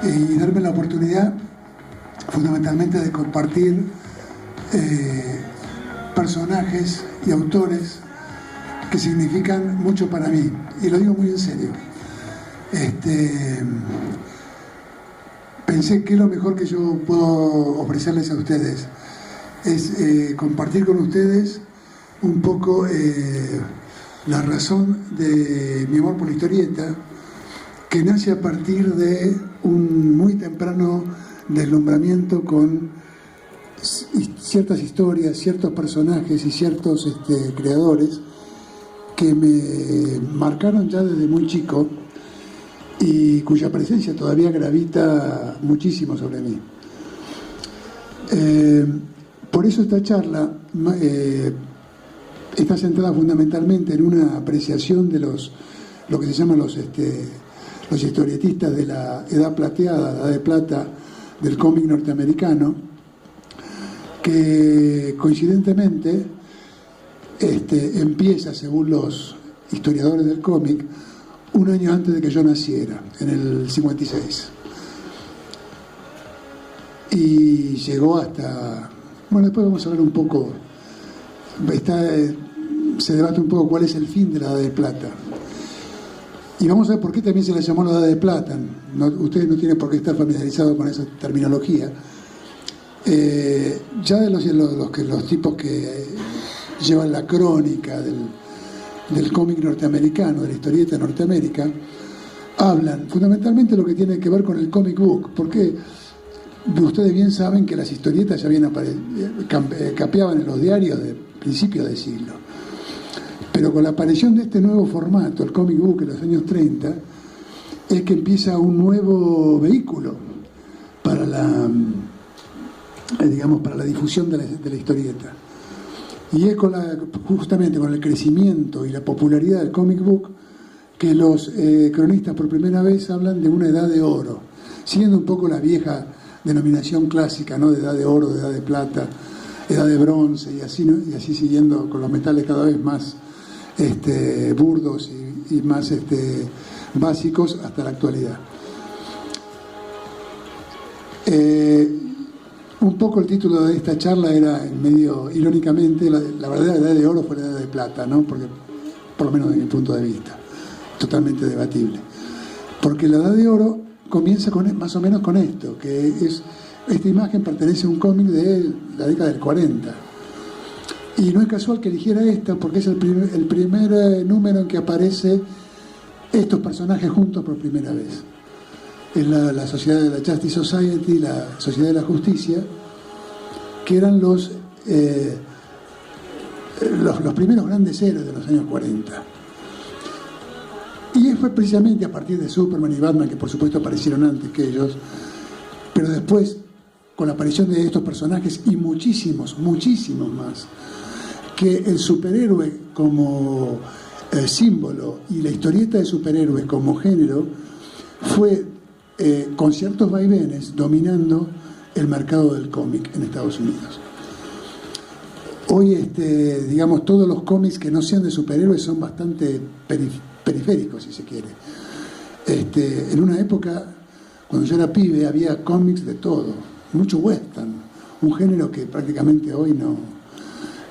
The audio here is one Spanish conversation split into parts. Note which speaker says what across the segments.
Speaker 1: Y darme la oportunidad fundamentalmente de compartir personajes y autores que significan mucho para mí, y lo digo muy en serio. Pensé que lo mejor que yo puedo ofrecerles a ustedes es compartir con ustedes un poco la razón de mi amor por la historieta, que nace a partir de un muy temprano deslumbramiento con ciertas historias, ciertos personajes y ciertos creadores que me marcaron ya desde muy chico y cuya presencia todavía gravita muchísimo sobre mí. Por eso esta charla está centrada fundamentalmente en una apreciación de lo que se llaman los historietistas de la edad plateada, la edad de plata del cómic norteamericano, que coincidentemente empieza, según los historiadores del cómic, un año antes de que yo naciera, en el 56. Y llegó hasta... Bueno, después vamos a hablar un poco... se debate un poco cuál es el fin de la Edad de Plata. Y vamos a ver por qué también se le llamó la Edad de Plata. Ustedes no tienen por qué estar familiarizados con esa terminología. Ya de los tipos que llevan la crónica del cómic norteamericano, de la historieta de Norteamérica, hablan fundamentalmente de lo que tiene que ver con el comic book, porque ustedes bien saben que las historietas ya capeaban en los diarios de principios de siglo. Pero con la aparición de este nuevo formato, el comic book en los años 30, es que empieza un nuevo vehículo para la difusión de la historieta. Y es justamente con el crecimiento y la popularidad del comic book que los cronistas por primera vez hablan de una edad de oro, siguiendo un poco la vieja denominación clásica, ¿no? De edad de oro, de edad de plata, edad de bronce, y así, ¿no? Y así siguiendo con los metales cada vez más burdos y más básicos hasta la actualidad. Un poco el título de esta charla era, medio irónicamente, la verdadera edad de oro fue la edad de plata, ¿no? Porque, por lo menos desde mi punto de vista, totalmente debatible. Porque la edad de oro comienza más o menos con esto, que esta imagen pertenece a un cómic de la década del 40. Y no es casual que eligiera esta, porque es el primer número en que aparece estos personajes juntos por primera vez. Es la sociedad de la Justice Society, la Sociedad de la Justicia, que eran los primeros grandes héroes de los años 40. Y fue precisamente a partir de Superman y Batman, que por supuesto aparecieron antes que ellos, pero después, con la aparición de estos personajes y muchísimos más, que el superhéroe como símbolo y la historieta de superhéroes como género fue con ciertos vaivenes dominando el mercado del cómic en Estados Unidos. Hoy, digamos, todos los cómics que no sean de superhéroes son bastante periféricos, si se quiere. En una época, cuando yo era pibe, había cómics de todo, mucho western, un género que prácticamente hoy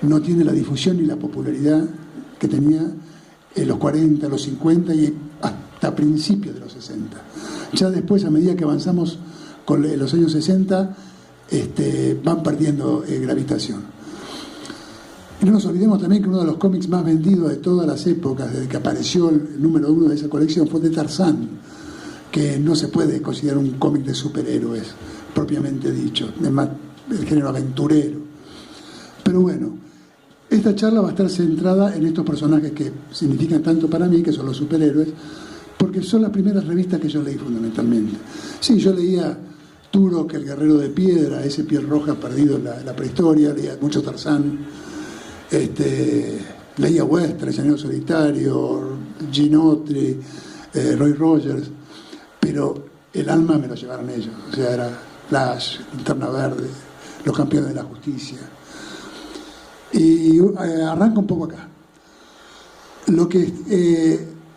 Speaker 1: no tiene la difusión ni la popularidad que tenía en los 40, los 50 y hasta principios de los 60. Ya después, a medida que avanzamos con los años 60, van perdiendo gravitación. Y no nos olvidemos también que uno de los cómics más vendidos de todas las épocas, desde que apareció el número 1 de esa colección, fue de Tarzán, que no se puede considerar un cómic de superhéroes, propiamente dicho, es más el género aventurero. Pero bueno, esta charla va a estar centrada en estos personajes que significan tanto para mí, que son los superhéroes, porque son las primeras revistas que yo leí fundamentalmente. Sí, yo leía Turok, el guerrero de piedra, ese piel roja perdido en la prehistoria, leía mucho Tarzán, leía Western, El Llanero Solitario, Gene Autry, Roy Rogers, pero el alma me lo llevaron ellos, o sea, era Flash, Linterna Verde, Los Campeones de la Justicia. Y arranca un poco acá.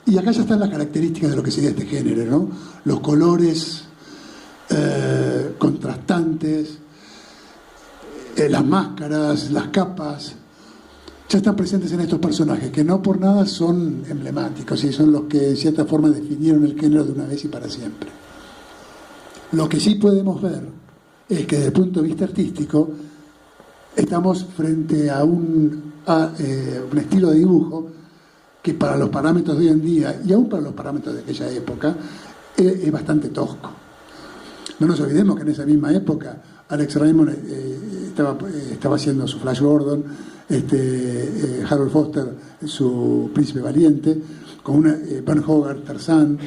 Speaker 1: Y acá ya están las características de lo que sería este género, ¿no? Los colores contrastantes, las máscaras, las capas, ya están presentes en estos personajes, que no por nada son emblemáticos y son los que en cierta forma definieron el género de una vez y para siempre. Lo que sí podemos ver es que desde el punto de vista artístico estamos frente a un estilo de dibujo que para los parámetros de hoy en día, y aún para los parámetros de aquella época, es bastante tosco. No nos olvidemos que en esa misma época Alex Raymond estaba haciendo su Flash Gordon, Harold Foster su Príncipe Valiente, con Van Hogarth, Tarzán,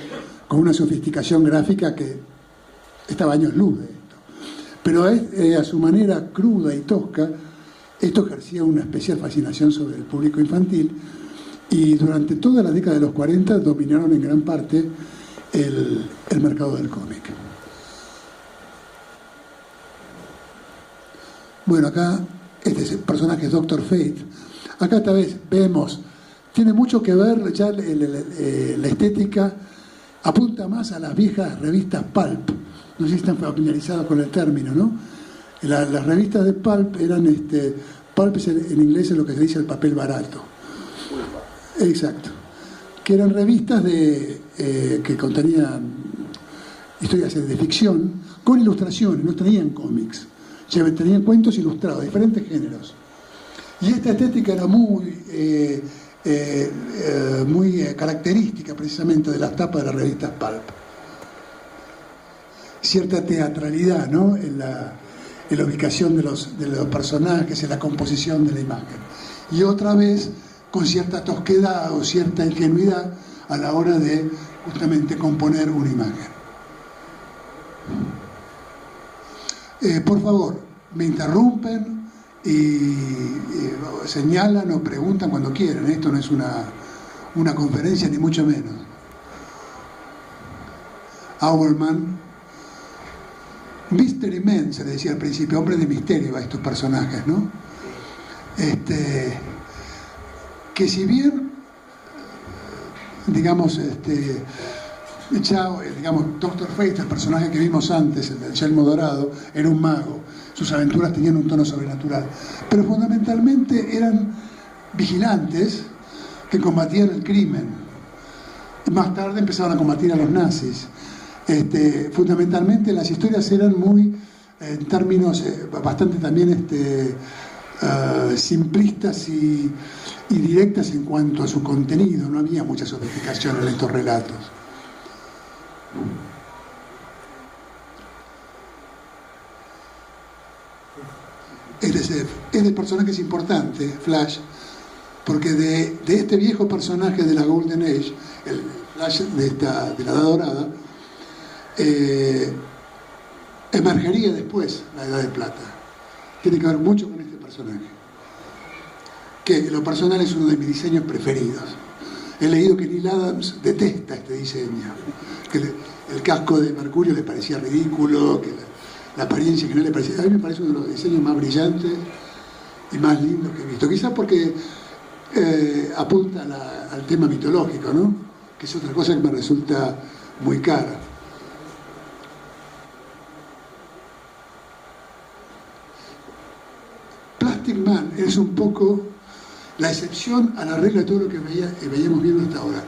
Speaker 1: con una sofisticación gráfica que estaba años luz de esto. Pero a su manera cruda y tosca, esto ejercía una especial fascinación sobre el público infantil, y durante toda la década de los 40 dominaron en gran parte el mercado del cómic. Bueno, acá este personaje es Dr. Fate. Acá tal vez vemos, tiene mucho que ver ya la estética, apunta más a las viejas revistas pulp. No sé si están familiarizados con el término, ¿no? Las revistas de pulp eran, pulp en inglés es lo que se dice el papel barato. Exacto. Que eran revistas que contenían historias de ficción con ilustraciones, no tenían cómics. Tenían cuentos ilustrados, diferentes géneros. Y esta estética era muy característica precisamente de las tapas de las revistas pulp. Cierta teatralidad, ¿no? en la ubicación de los personajes, en la composición de la imagen. Y otra vez con cierta tosquedad o cierta ingenuidad a la hora de justamente componer una imagen. Por favor, me interrumpen y señalan o preguntan cuando quieran. Esto no es una conferencia, ni mucho menos. Auerman, Mystery Men, se le decía al principio, hombre de misterio a estos personajes, ¿no? Que si bien, digamos, Dr. Fate, el personaje que vimos antes, el del Yelmo Dorado, era un mago. Sus aventuras tenían un tono sobrenatural. Pero fundamentalmente eran vigilantes que combatían el crimen. Más tarde empezaron a combatir a los nazis. Fundamentalmente las historias eran muy, en términos bastante también simplistas y directas en cuanto a su contenido. No había mucha sofisticación en estos relatos. Este personaje es importante, Flash, porque de este viejo personaje de la Golden Age, el Flash de la Edad Dorada, emergería después la Edad de Plata. Tiene que ver mucho con este personaje, que en lo personal es uno de mis diseños preferidos. He leído que Neil Adams detesta este diseño, que el casco de Mercurio le parecía ridículo, que la apariencia que no le parecía. A mí me parece uno de los diseños más brillantes y más lindos que he visto. Quizás porque apunta al tema mitológico, ¿no? Que es otra cosa que me resulta muy cara. Plastic Man es un poco la excepción a la regla de todo lo que veíamos viendo hasta ahora.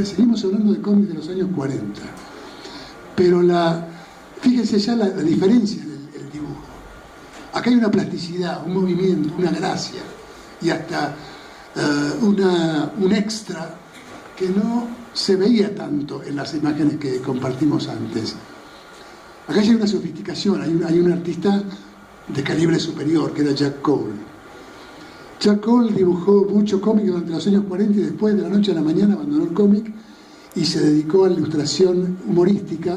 Speaker 1: Seguimos hablando de cómics de los años 40. Pero fíjense ya la diferencia del dibujo. Acá hay una plasticidad, un movimiento, una gracia y hasta un extra que no se veía tanto en las imágenes que compartimos antes. Acá hay una sofisticación, hay un artista de calibre superior, que era Jack Cole. Jack Cole dibujó mucho cómic durante los años 40 y después, de la noche a la mañana, abandonó el cómic y se dedicó a la ilustración humorística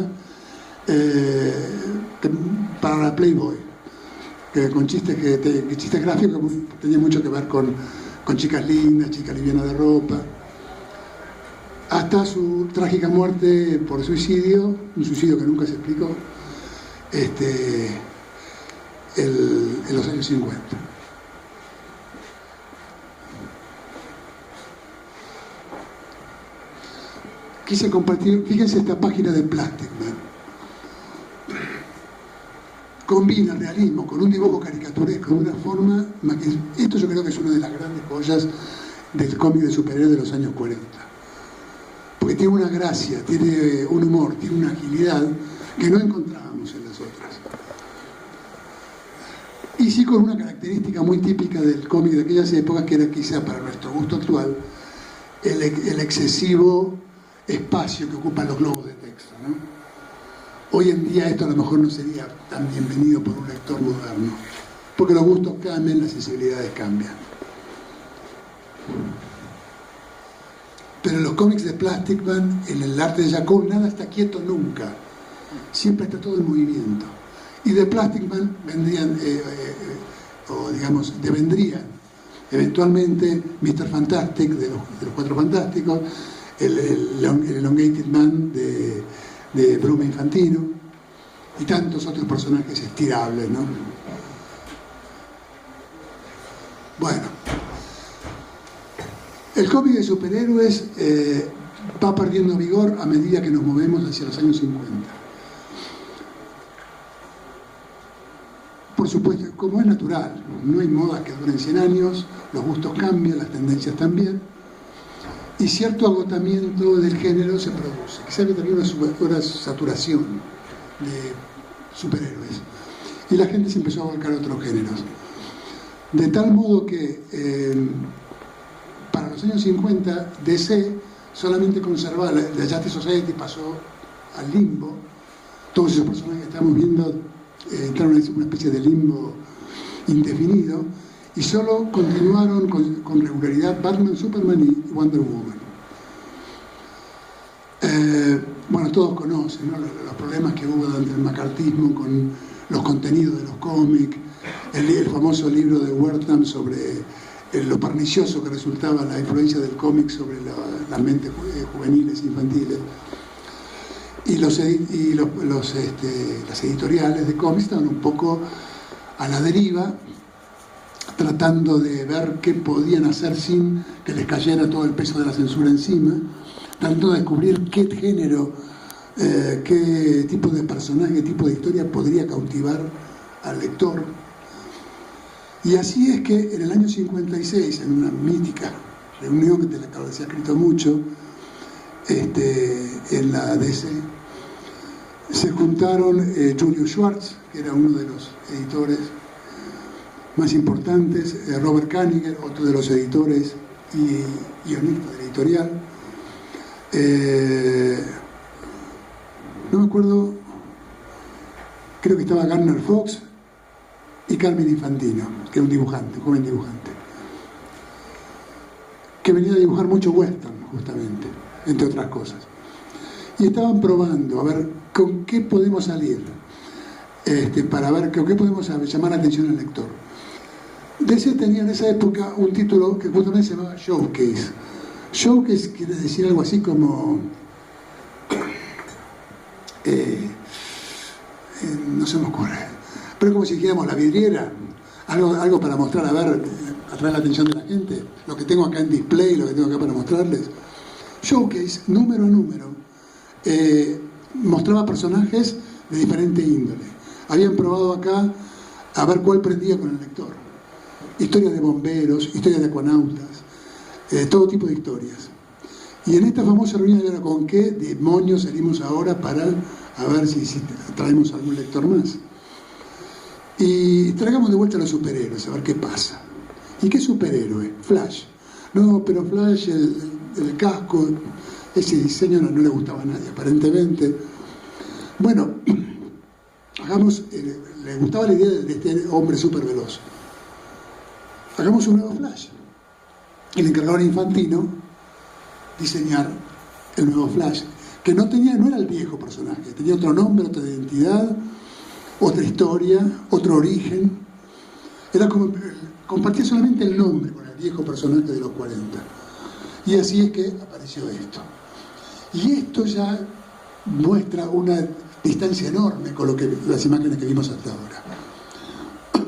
Speaker 1: para la Playboy, con chistes gráficos que tenían mucho que ver con chicas lindas, chicas livianas de ropa, hasta su trágica muerte por suicidio, un suicidio que nunca se explicó, en los años 50. quise compartir, fíjense esta página de Plastic Man. Combina realismo con un dibujo caricaturesco de una forma, esto yo creo que es una de las grandes joyas del cómic de superhéroes de los años 40. Porque tiene una gracia, tiene un humor, tiene una agilidad que no encontrábamos en las otras. Y sí con una característica muy típica del cómic de aquellas épocas, que era quizá para nuestro gusto actual, el excesivo espacio que ocupan los globos de texto, ¿no? Hoy en día esto a lo mejor no sería tan bienvenido por un lector moderno, porque los gustos cambian, las sensibilidades cambian. Pero en los cómics de Plastic Man, en el arte de Jacob, nada está quieto nunca. Siempre está todo en movimiento. Y de Plastic Man vendrían, o digamos, devendrían eventualmente Mr. Fantastic, de los Cuatro Fantásticos, el Elongated Man de Brume Infantino, y tantos otros personajes estirables, ¿no? Bueno, el cómic de superhéroes va perdiendo vigor a medida que nos movemos hacia los años 50. Por supuesto, como es natural, no hay modas que duren 100 años, los gustos cambian, las tendencias también, y cierto agotamiento del género se produce. Quizá que también una saturación de superhéroes. Y la gente se empezó a volcar a otros géneros. De tal modo que para los años 50 DC solamente conservaba, la Justice Society pasó al limbo. Todos esos personajes que estamos viendo entraron en una especie de limbo indefinido, y solo continuaron con regularidad Batman, Superman y Wonder Woman. Bueno, todos conocen, ¿no?, los problemas que hubo durante el macartismo con los contenidos de los cómics, el famoso libro de Wertham sobre lo pernicioso que resultaba la influencia del cómic sobre las mentes juveniles e infantiles. Y las editoriales de cómics estaban un poco a la deriva, tratando de ver qué podían hacer sin que les cayera todo el peso de la censura encima, tratando de descubrir qué género, qué tipo de personaje, qué tipo de historia podría cautivar al lector. Y así es que en el año 56, en una mítica reunión de la que se ha escrito mucho, en la DC, se juntaron Julius Schwartz, que era uno de los editores más importantes, Robert Kanigher, otro de los editores y guionista de la editorial, no me acuerdo, creo que estaba Gardner Fox, y Carmen Infantino, que era un dibujante, un joven dibujante, que venía a dibujar mucho western, justamente, entre otras cosas. Y estaban probando a ver con qué podemos salir, para ver con qué podemos llamar la atención al lector. DC tenía en esa época un título que justamente se llamaba Showcase. Showcase quiere decir algo así como... no se me ocurre, pero como si dijéramos la vidriera, algo para mostrar, a ver, atraer la atención de la gente, lo que tengo acá en display, lo que tengo acá para mostrarles. Showcase, número a número, mostraba personajes de diferente índole. Habían probado acá a ver cuál prendía con el lector. Historias de bomberos, historias de acuanautas, todo tipo de historias. Y en esta famosa reunión era con qué demonios salimos ahora para a ver si traemos algún lector más. Y traigamos de vuelta a los superhéroes, a ver qué pasa. ¿Y qué superhéroe? Flash. No, pero Flash, el casco, ese diseño no le gustaba a nadie, aparentemente. Bueno, le gustaba la idea de este hombre súper veloz. Hagamos un nuevo Flash. Y le encargaron a Infantino diseñar el nuevo Flash, que no era el viejo personaje, tenía otro nombre, otra identidad, otra historia, otro origen. Era como compartía solamente el nombre con el viejo personaje de los 40. Y así es que apareció esto. Y esto ya muestra una distancia enorme con las imágenes que vimos hasta ahora.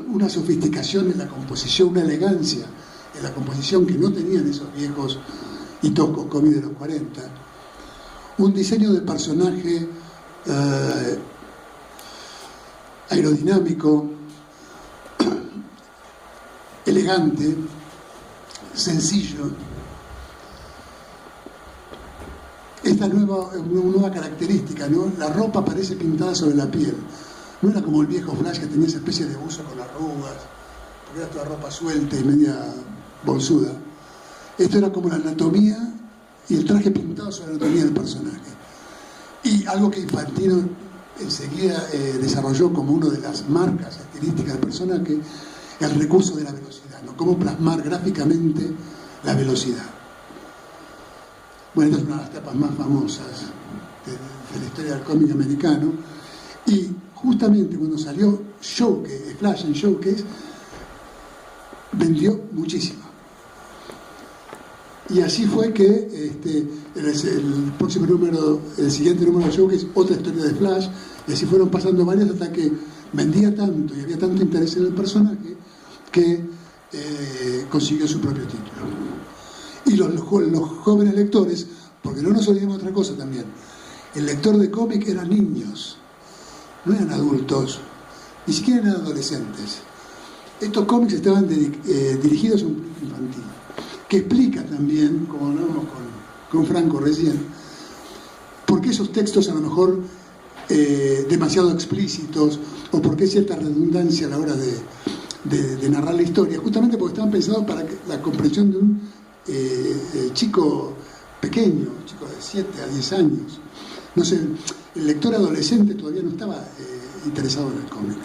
Speaker 1: Una sofisticación en la composición, una elegancia en la composición que no tenían esos viejos y toscos cómics de los 40. un diseño de personaje aerodinámico, elegante, sencillo. Esta nueva característica, ¿no? La ropa parece pintada sobre la piel. No era como el viejo Flash que tenía esa especie de buzo con arrugas, porque era toda ropa suelta y media bolsuda. Esto era como la anatomía y el traje pintado sobre la anatomía del personaje. Y algo que Infantino enseguida desarrolló como una de las marcas estilísticas del personaje, el recurso de la velocidad, ¿no? Cómo plasmar gráficamente la velocidad. Bueno, esta es una de las tapas más famosas de la historia del cómic americano. Y justamente cuando salió Showcase, Flash en Showcase, vendió muchísimo. Y así fue que el próximo número, el siguiente número de Showcase, otra historia de Flash, y así fueron pasando varias hasta que vendía tanto y había tanto interés en el personaje que consiguió su propio título. Y los jóvenes lectores, porque no nos olvidemos otra cosa también, el lector de cómic eran niños, no eran adultos, ni siquiera eran adolescentes. Estos cómics estaban dirigidos a un público infantil, que explica también, como hablábamos con Franco recién, por qué esos textos a lo mejor demasiado explícitos, o por qué cierta redundancia a la hora de narrar la historia, justamente porque estaban pensados para la comprensión de un chico pequeño, chico de 7 a 10 años. No sé, el lector adolescente todavía no estaba interesado en el cómic.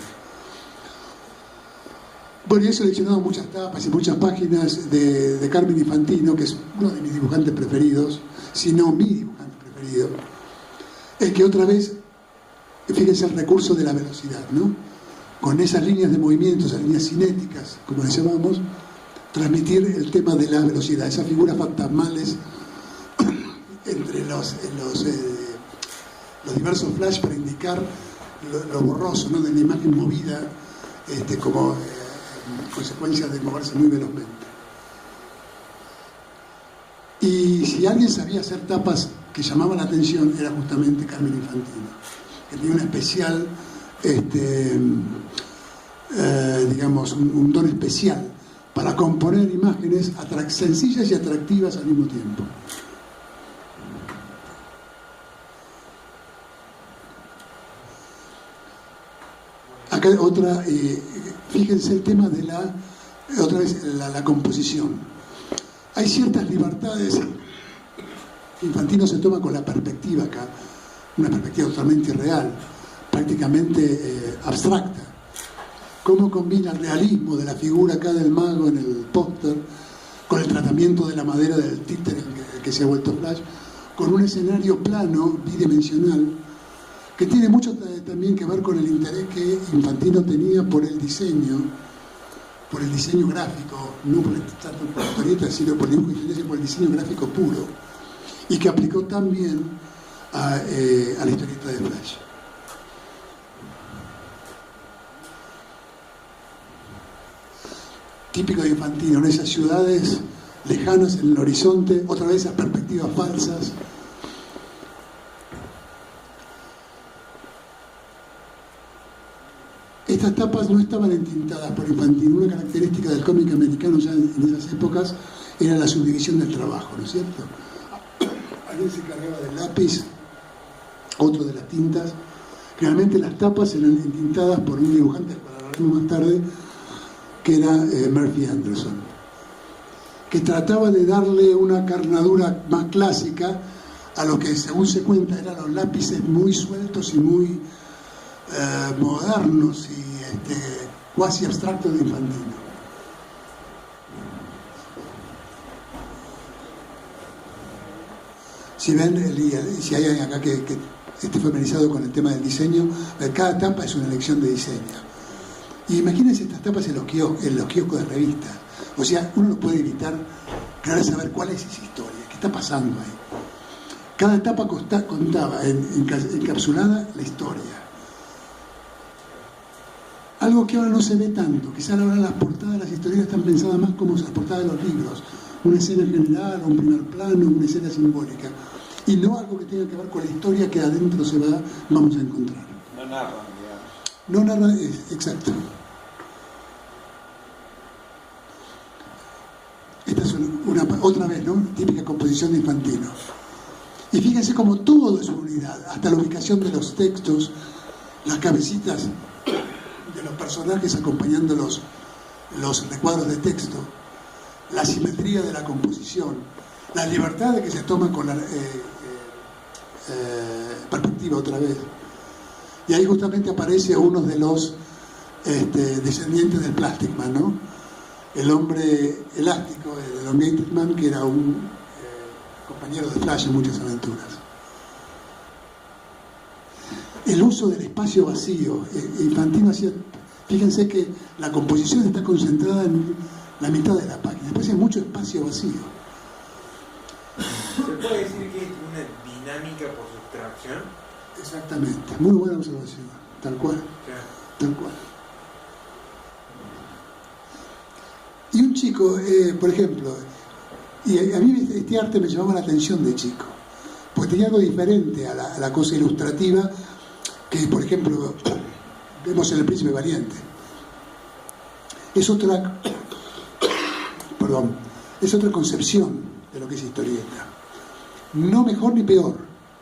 Speaker 1: Bueno, yo he seleccionado muchas tapas y muchas páginas de Carmine Infantino, que es uno de mis dibujantes preferidos, si no mi dibujante preferido. Es que otra vez, fíjense el recurso de la velocidad, ¿no? Con esas líneas de movimiento, esas líneas cinéticas, como les llamamos, transmitir el tema de la velocidad, esas figuras fantasmales entre los diversos flash para indicar lo borroso, ¿no? De la imagen movida como consecuencia de moverse muy velozmente. Y si alguien sabía hacer tapas que llamaban la atención, era justamente Carmine Infantino, que tenía una especial, digamos, un don especial para componer imágenes sencillas y atractivas al mismo tiempo. Acá otra, fíjense el tema de otra vez, la composición. Hay ciertas libertades que Infantino se toma con la perspectiva acá, una perspectiva totalmente irreal, prácticamente abstracta. Cómo combina el realismo de la figura acá del mago en el póster con el tratamiento de la madera del títere el que se ha vuelto Flash, con un escenario plano, bidimensional, que tiene mucho también que ver con el interés que Infantino tenía por el diseño gráfico, no por la historieta, sino por el dibujo ingenioso, por el diseño gráfico puro, y que aplicó también a la historieta de Flash. Típico de Infantino, en esas ciudades lejanas en el horizonte, otra vez esas perspectivas falsas. Estas tapas no estaban entintadas por Infantino. Una característica del cómic americano ya en esas épocas era la subdivisión del trabajo, ¿no es cierto? Alguien se encargaba del lápiz, otro de las tintas. Generalmente las tapas eran entintadas por un dibujante, para hablaremos más tarde, que era Murphy Anderson, que trataba de darle una carnadura más clásica a lo que, según se cuenta, eran los lápices muy sueltos y muy modernos y cuasi abstractos de Infantino. Si ven, si hay alguien acá que esté familiarizado con el tema del diseño, cada tapa es una elección de diseño. Y imagínense estas tapas en los kioscos de revistas. O sea, uno no puede evitar querer saber cuál es esa historia, qué está pasando ahí. Cada etapa contaba encapsulada la historia. Algo que ahora no se ve tanto. Quizás ahora las portadas de las historias están pensadas más como las portadas de los libros. Una escena general, un primer plano, una escena simbólica. y no algo que tenga que ver con la historia que adentro vamos a encontrar.
Speaker 2: No narra, digamos.
Speaker 1: No narra, exacto. Esta es otra vez, ¿no? Típica composición de Infantino. Y fíjense como todo es una unidad, hasta la ubicación de los textos, las cabecitas de los personajes acompañando los recuadros de texto, la simetría de la composición, la libertad que se toma con la perspectiva otra vez. Y ahí justamente aparece uno de los descendientes del Plastic Man, ¿no? El hombre elástico, el Elongated Man, que era un compañero de Flash en muchas aventuras. El uso del espacio vacío. Infantino hacía, fíjense que la composición está concentrada en la mitad de la página, después hay mucho espacio vacío.
Speaker 3: ¿Se puede decir que es una dinámica por sustracción?
Speaker 1: Exactamente, muy buena observación, tal cual, tal cual. Y un chico, por ejemplo, y a mí este arte me llamaba la atención de chico, porque tenía algo diferente a la cosa ilustrativa que, por ejemplo, vemos en El Príncipe Valiente. Es otra concepción de lo que es historieta. No mejor ni peor,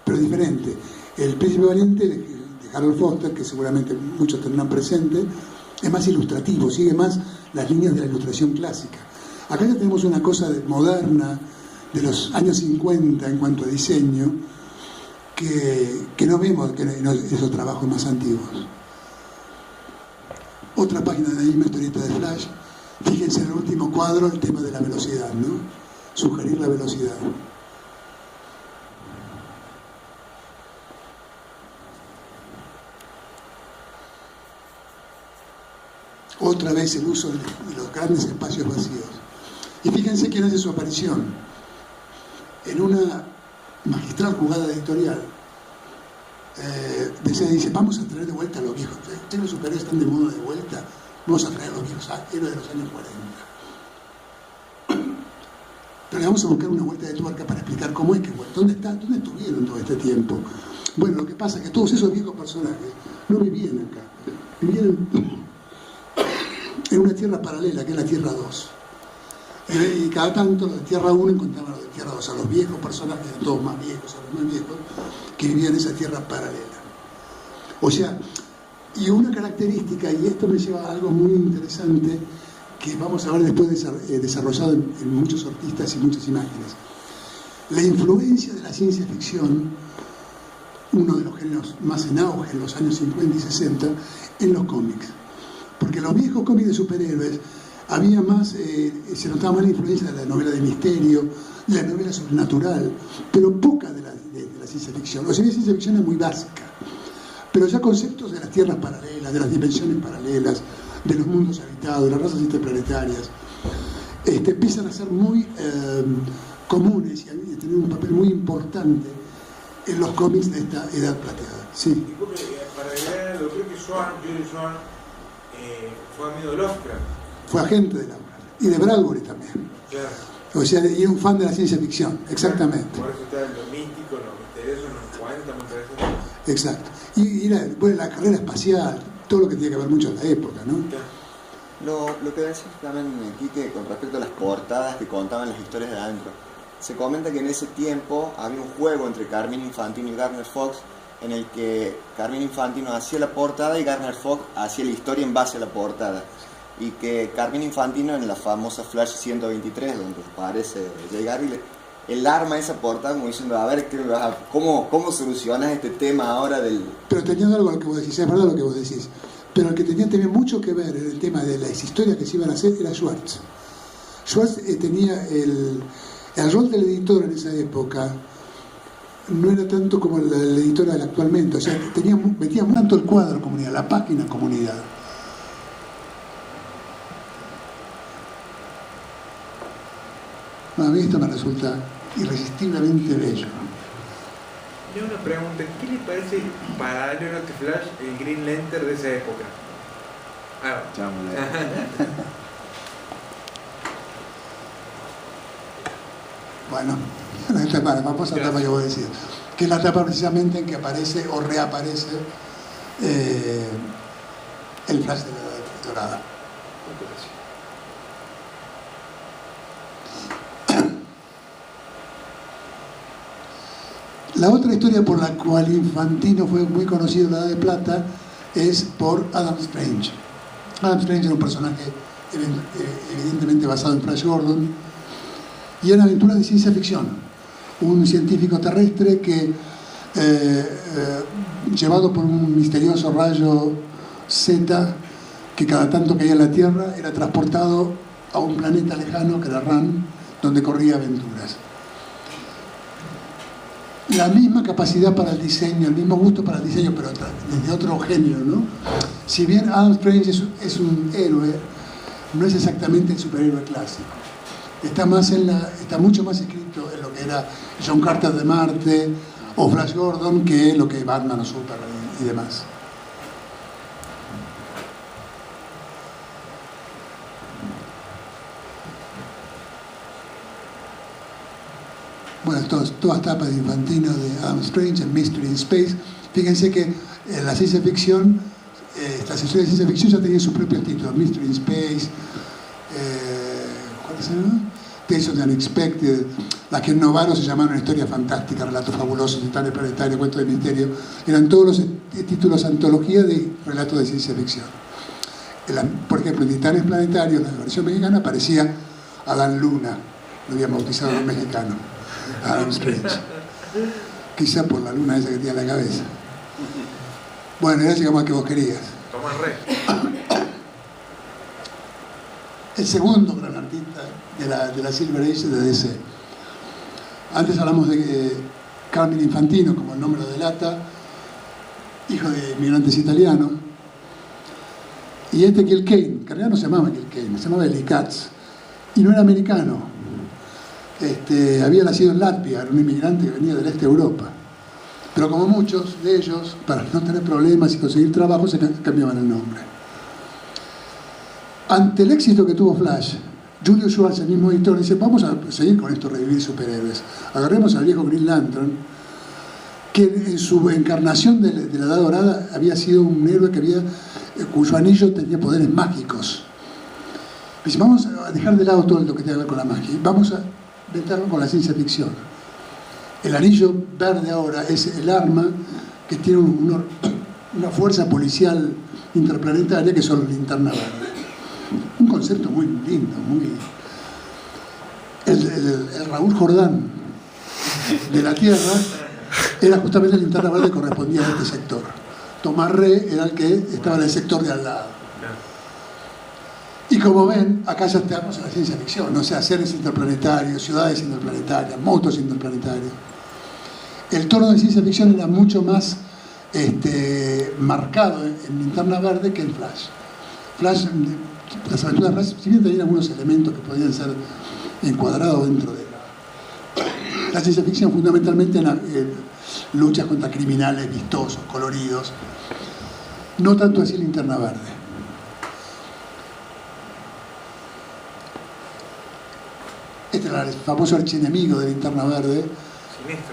Speaker 1: pero diferente. El Príncipe Valiente de Harold Foster, que seguramente muchos tendrán presente, es más ilustrativo, sigue más las líneas de la ilustración clásica. Acá ya tenemos una cosa moderna de los años 50 en cuanto a diseño, que no vemos que en esos trabajos más antiguos. Otra página de la misma historieta de Flash. Fíjense en el último cuadro el tema de la velocidad, ¿no? Sugerir la velocidad. Otra vez el uso de los grandes espacios vacíos. Y fíjense quién hace su aparición. En una magistral jugada editorial, dice, vamos a traer de vuelta a los viejos. Los superhéroes están de moda de vuelta, vamos a traer a los viejos héroes de los años 40. Pero le vamos a buscar una vuelta de tuerca para explicar cómo es que ¿dónde estuvieron todo este tiempo? Bueno, lo que pasa es que todos esos viejos personajes no vivían acá, vivían en una tierra paralela, que es la Tierra 2. Y cada tanto los de Tierra 1 encontraban a los de Tierra 2, a los viejos personajes, todos más viejos, a los más viejos, que vivían en esa tierra paralela. O sea, y una característica, y esto me lleva a algo muy interesante, que vamos a ver después desarrollado en muchos artistas y muchas imágenes. La influencia de la ciencia ficción, uno de los géneros más en auge en los años 50 y 60, en los cómics. Porque los viejos cómics de superhéroes había más, se notaba más la influencia de la novela de misterio, de la novela sobrenatural, pero poca de la ciencia ficción. O sea, la ciencia ficción es muy básica, pero ya conceptos de las tierras paralelas, de las dimensiones paralelas, de los mundos habitados, de las razas interplanetarias, empiezan a ser muy comunes y a tener un papel muy importante en los cómics de esta edad plateada. Sí.
Speaker 3: Disculpe, para agregar algo, creo que Julie Swan fue amigo de Lovecraft.
Speaker 1: Fue agente de Lovecraft y de Bradbury también.
Speaker 3: Claro.
Speaker 1: O sea, y era un fan de la ciencia ficción, exactamente.
Speaker 3: Por eso está en lo místico, lo misterioso, en los 40, me parece.
Speaker 1: Exacto. Y la carrera espacial, todo lo que tiene que ver mucho en la época, ¿no?
Speaker 4: Lo que decís también, Quique, con respecto a las portadas que contaban las historias de adentro. Se comenta que en ese tiempo había un juego entre Carmine Infantino y Gardner Fox, en el que Carmine Infantino hacía la portada y Gardner Fox hacía la historia en base a la portada. Y que Carmine Infantino, en la famosa Flash 123, donde aparece Jay Garrick, él arma esa portada como diciendo, a ver, ¿cómo solucionas este tema ahora del...?
Speaker 1: Pero tenía algo lo que vos decís, es verdad lo que vos decís. Pero el que tenía también mucho que ver en el tema de las historias que se iban a hacer era Schwartz. Schwartz tenía el rol del editor en esa época, no era tanto como la editora actualmente, o sea, metía tanto el cuadro comunidad, la página comunidad. A mí esto me resulta irresistiblemente bello.
Speaker 3: Y una pregunta, ¿qué le parece paralelo a este Flash, el Green Lantern de esa época?
Speaker 1: Bueno, La famosa etapa que vos decías, que es la etapa precisamente en que aparece o reaparece el Flash de la Edad Dorada. La otra historia por la cual Infantino fue muy conocido en la Edad de Plata es por Adam Strange. Adam Strange era un personaje evidentemente basado en Flash Gordon y en aventuras de ciencia ficción. Un científico terrestre que, llevado por un misterioso rayo Z que cada tanto caía en la Tierra, era transportado a un planeta lejano, que era Ran, donde corría aventuras. La misma capacidad para el diseño, el mismo gusto para el diseño, pero desde otro género, ¿no? Si bien Adam Strange es un héroe, no es exactamente el superhéroe clásico. Está mucho más escrito en lo que era John Carter de Marte o Flash Gordon que lo que Batman o Superman y demás. Bueno, todas tapas de Infantino, de Adam Strange, en Mystery in Space. Fíjense que en la ciencia ficción, estas historias de ciencia ficción ya tenían sus propios títulos. Mystery in Space, ¿cuál es el nombre? Tales of the Unexpected. Las que en Novaro se llamaron Historias Fantásticas, Relatos Fabulosos, Titanes Planetarios, Cuentos de Misterio. Eran todos los títulos antología de relatos de ciencia ficción. Por ejemplo, en Titanes Planetarios, la versión mexicana, aparecía Adán Luna, lo habían bautizado los mexicanos. Adam Strange. Quizá por la luna esa que tiene en la cabeza. Bueno, ya llegamos al que vos querías.
Speaker 3: Toma el rey.
Speaker 1: El segundo gran artista de la Silver Age de DC. Antes hablamos de Carmine Infantino, como el nombre lo delata, hijo de inmigrantes italianos. Y Gil Kane, que en realidad no se llamaba Gil Kane, se llamaba Eli Katz. Y no era americano. Había nacido en Latvia, era un inmigrante que venía del este de Europa. Pero como muchos de ellos, para no tener problemas y conseguir trabajo, se cambiaban el nombre. Ante el éxito que tuvo Flash, Julio Schwartz, el mismo editor, dice: vamos a seguir con esto, revivir superhéroes. Agarremos al viejo Green Lantern, que en su encarnación de la Edad Dorada había sido un héroe cuyo anillo tenía poderes mágicos. Dice: vamos a dejar de lado todo lo que tenga que ver con la magia y vamos a meterlo con la ciencia ficción. El anillo verde ahora es el arma que tiene una fuerza policial interplanetaria que son Linterna Verde. Un concepto muy lindo, muy... El Raúl Jordán de la Tierra era justamente Linterna Verde que correspondía a este sector. Tomás Re era el que estaba en el sector de al lado. Y como ven, acá ya estamos en la ciencia ficción, ¿no? O sea, seres interplanetarios, ciudades interplanetarias, motos interplanetarios. El tono de ciencia ficción era mucho más marcado en Linterna Verde que en Flash. Las aventuras de Flash, si bien tenían algunos elementos que podían ser encuadrados dentro de la ciencia ficción, fundamentalmente en luchas contra criminales vistosos, coloridos. No tanto así Linterna Verde. Este era el famoso archienemigo de Linterna Verde,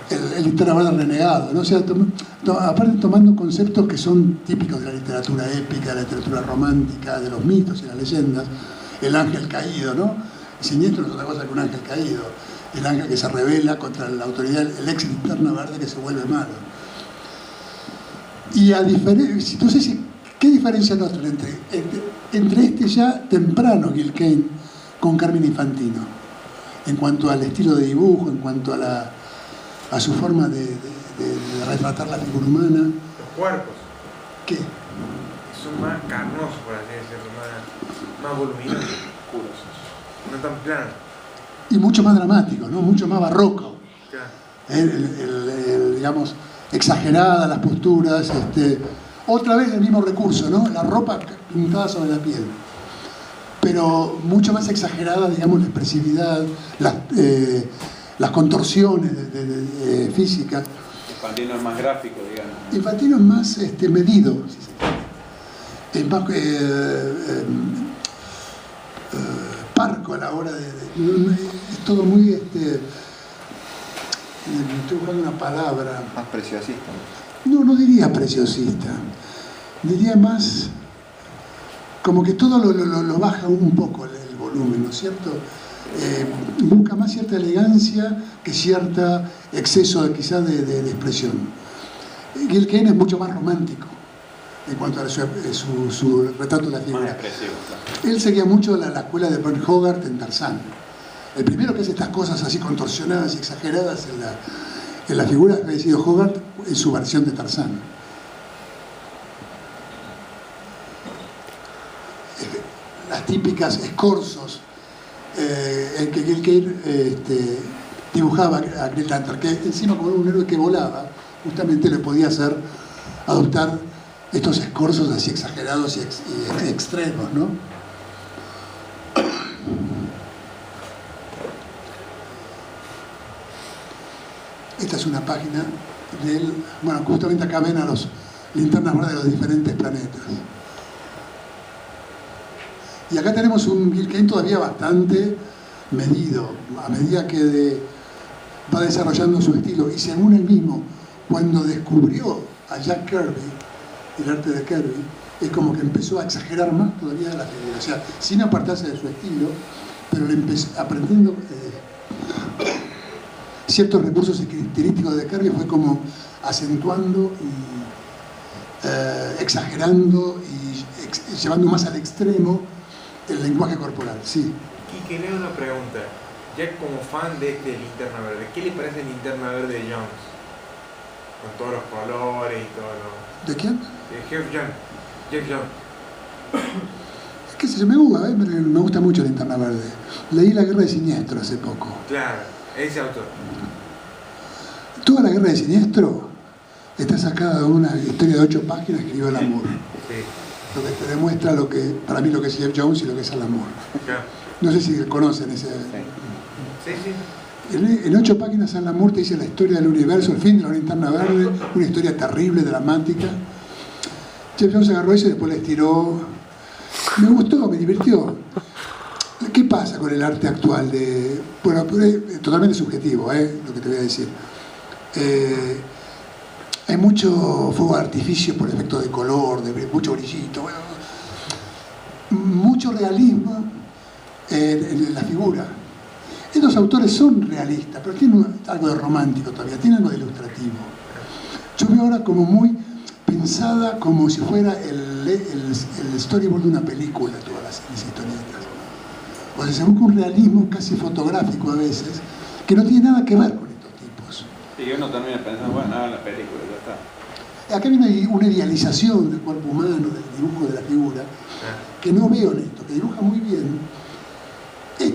Speaker 1: el Linterna Verde renegado, ¿no? O sea, aparte tomando conceptos que son típicos de la literatura épica, de la literatura romántica, de los mitos y las leyendas. El ángel caído, ¿no? El siniestro no es otra cosa que un ángel caído. El ángel que se rebela contra la autoridad, el ex Linterna Verde que se vuelve malo. Y entonces, ¿qué diferencia notan entre este ya temprano Gil Kane con Carmine Infantino? En cuanto al estilo de dibujo, en cuanto a su forma de retratar la figura humana.
Speaker 3: Los cuerpos.
Speaker 1: ¿Qué?
Speaker 3: Son más carnosos, por así decirlo, más voluminosos, no tan planos.
Speaker 1: Y mucho más dramático, ¿no? Mucho más barroco.
Speaker 3: Claro.
Speaker 1: Digamos, exagerada las posturas. Otra vez el mismo recurso, ¿no? La ropa pintada sobre la piel. Pero mucho más exagerada, digamos, la expresividad, las contorsiones físicas.
Speaker 2: Infantino es más gráfico, digamos.
Speaker 1: Infantino es más medido, si se quiere. Es más parco a la hora es todo muy estoy buscando una palabra.
Speaker 4: Más preciosista.
Speaker 1: No diría preciosista. Diría más como que todo lo baja un poco el volumen, ¿no es cierto? Busca más cierta elegancia que cierto exceso quizás de expresión. Gil Kane es mucho más romántico en cuanto a su retrato de la figura.
Speaker 2: Más expresivo, claro.
Speaker 1: Él seguía mucho la escuela de Bert Hogarth en Tarzán. El primero que hace estas cosas así contorsionadas y exageradas en la figura que ha sido Hogarth en su versión de Tarzán. Las típicas escorzos en que Gil Kane dibujaba a Green Lantern, que encima como era un héroe que volaba, justamente le podía hacer adoptar estos escorzos así exagerados y extremos, ¿no? Esta es una página del... Bueno, justamente acá ven a los linternas verdes de los diferentes planetas. Y acá tenemos un Gil Kane todavía bastante medido, a medida que va desarrollando su estilo. Y según él mismo, cuando descubrió a Jack Kirby, el arte de Kirby, es como que empezó a exagerar más todavía la figura. O sea, sin apartarse de su estilo, pero aprendiendo ciertos recursos característicos de Kirby, fue como acentuando y exagerando y llevando más al extremo el lenguaje corporal, sí.
Speaker 3: Y que le hago una pregunta, ya como fan de este Linterna Verde, ¿qué le parece el Linterna Verde de Jones? Con todos los colores y todo lo...
Speaker 1: ¿De quién?
Speaker 3: De Jeff Jones.
Speaker 1: Qué sé yo, me gusta mucho Linterna Verde. Leí La Guerra de Siniestro hace poco.
Speaker 3: Claro, ese autor.
Speaker 1: Toda La Guerra de Siniestro está sacada de una historia de 8 páginas que escribió Alan Moore.
Speaker 3: Sí.
Speaker 1: Lo que te demuestra para mí lo que es Jeff Jones y lo que es Alan Moore.
Speaker 3: Claro.
Speaker 1: No sé si conocen ese...
Speaker 3: Sí.
Speaker 1: En 8 páginas Alan Moore te dice la historia del universo, el fin de la Linterna Verde, una historia terrible, dramática. Jeff Jones agarró eso y después le estiró. Me gustó, me divirtió. ¿Qué pasa con el arte actual? Bueno, es totalmente subjetivo, lo que te voy a decir. Hay mucho fuego de artificio por efecto de color, mucho brillito, bueno, mucho realismo en la figura. Estos autores son realistas, pero tienen algo de romántico todavía, tienen algo de ilustrativo. Yo veo ahora como muy pensada, como si fuera el storyboard de una película, todas las historietas. O sea, se busca un realismo casi fotográfico a veces, que no tiene nada que ver con estos tipos.
Speaker 2: Y uno termina pensando, bueno, nada, la película, ya está.
Speaker 1: Acá viene una idealización del cuerpo humano, del dibujo de la figura, que no veo en esto, que dibuja muy bien.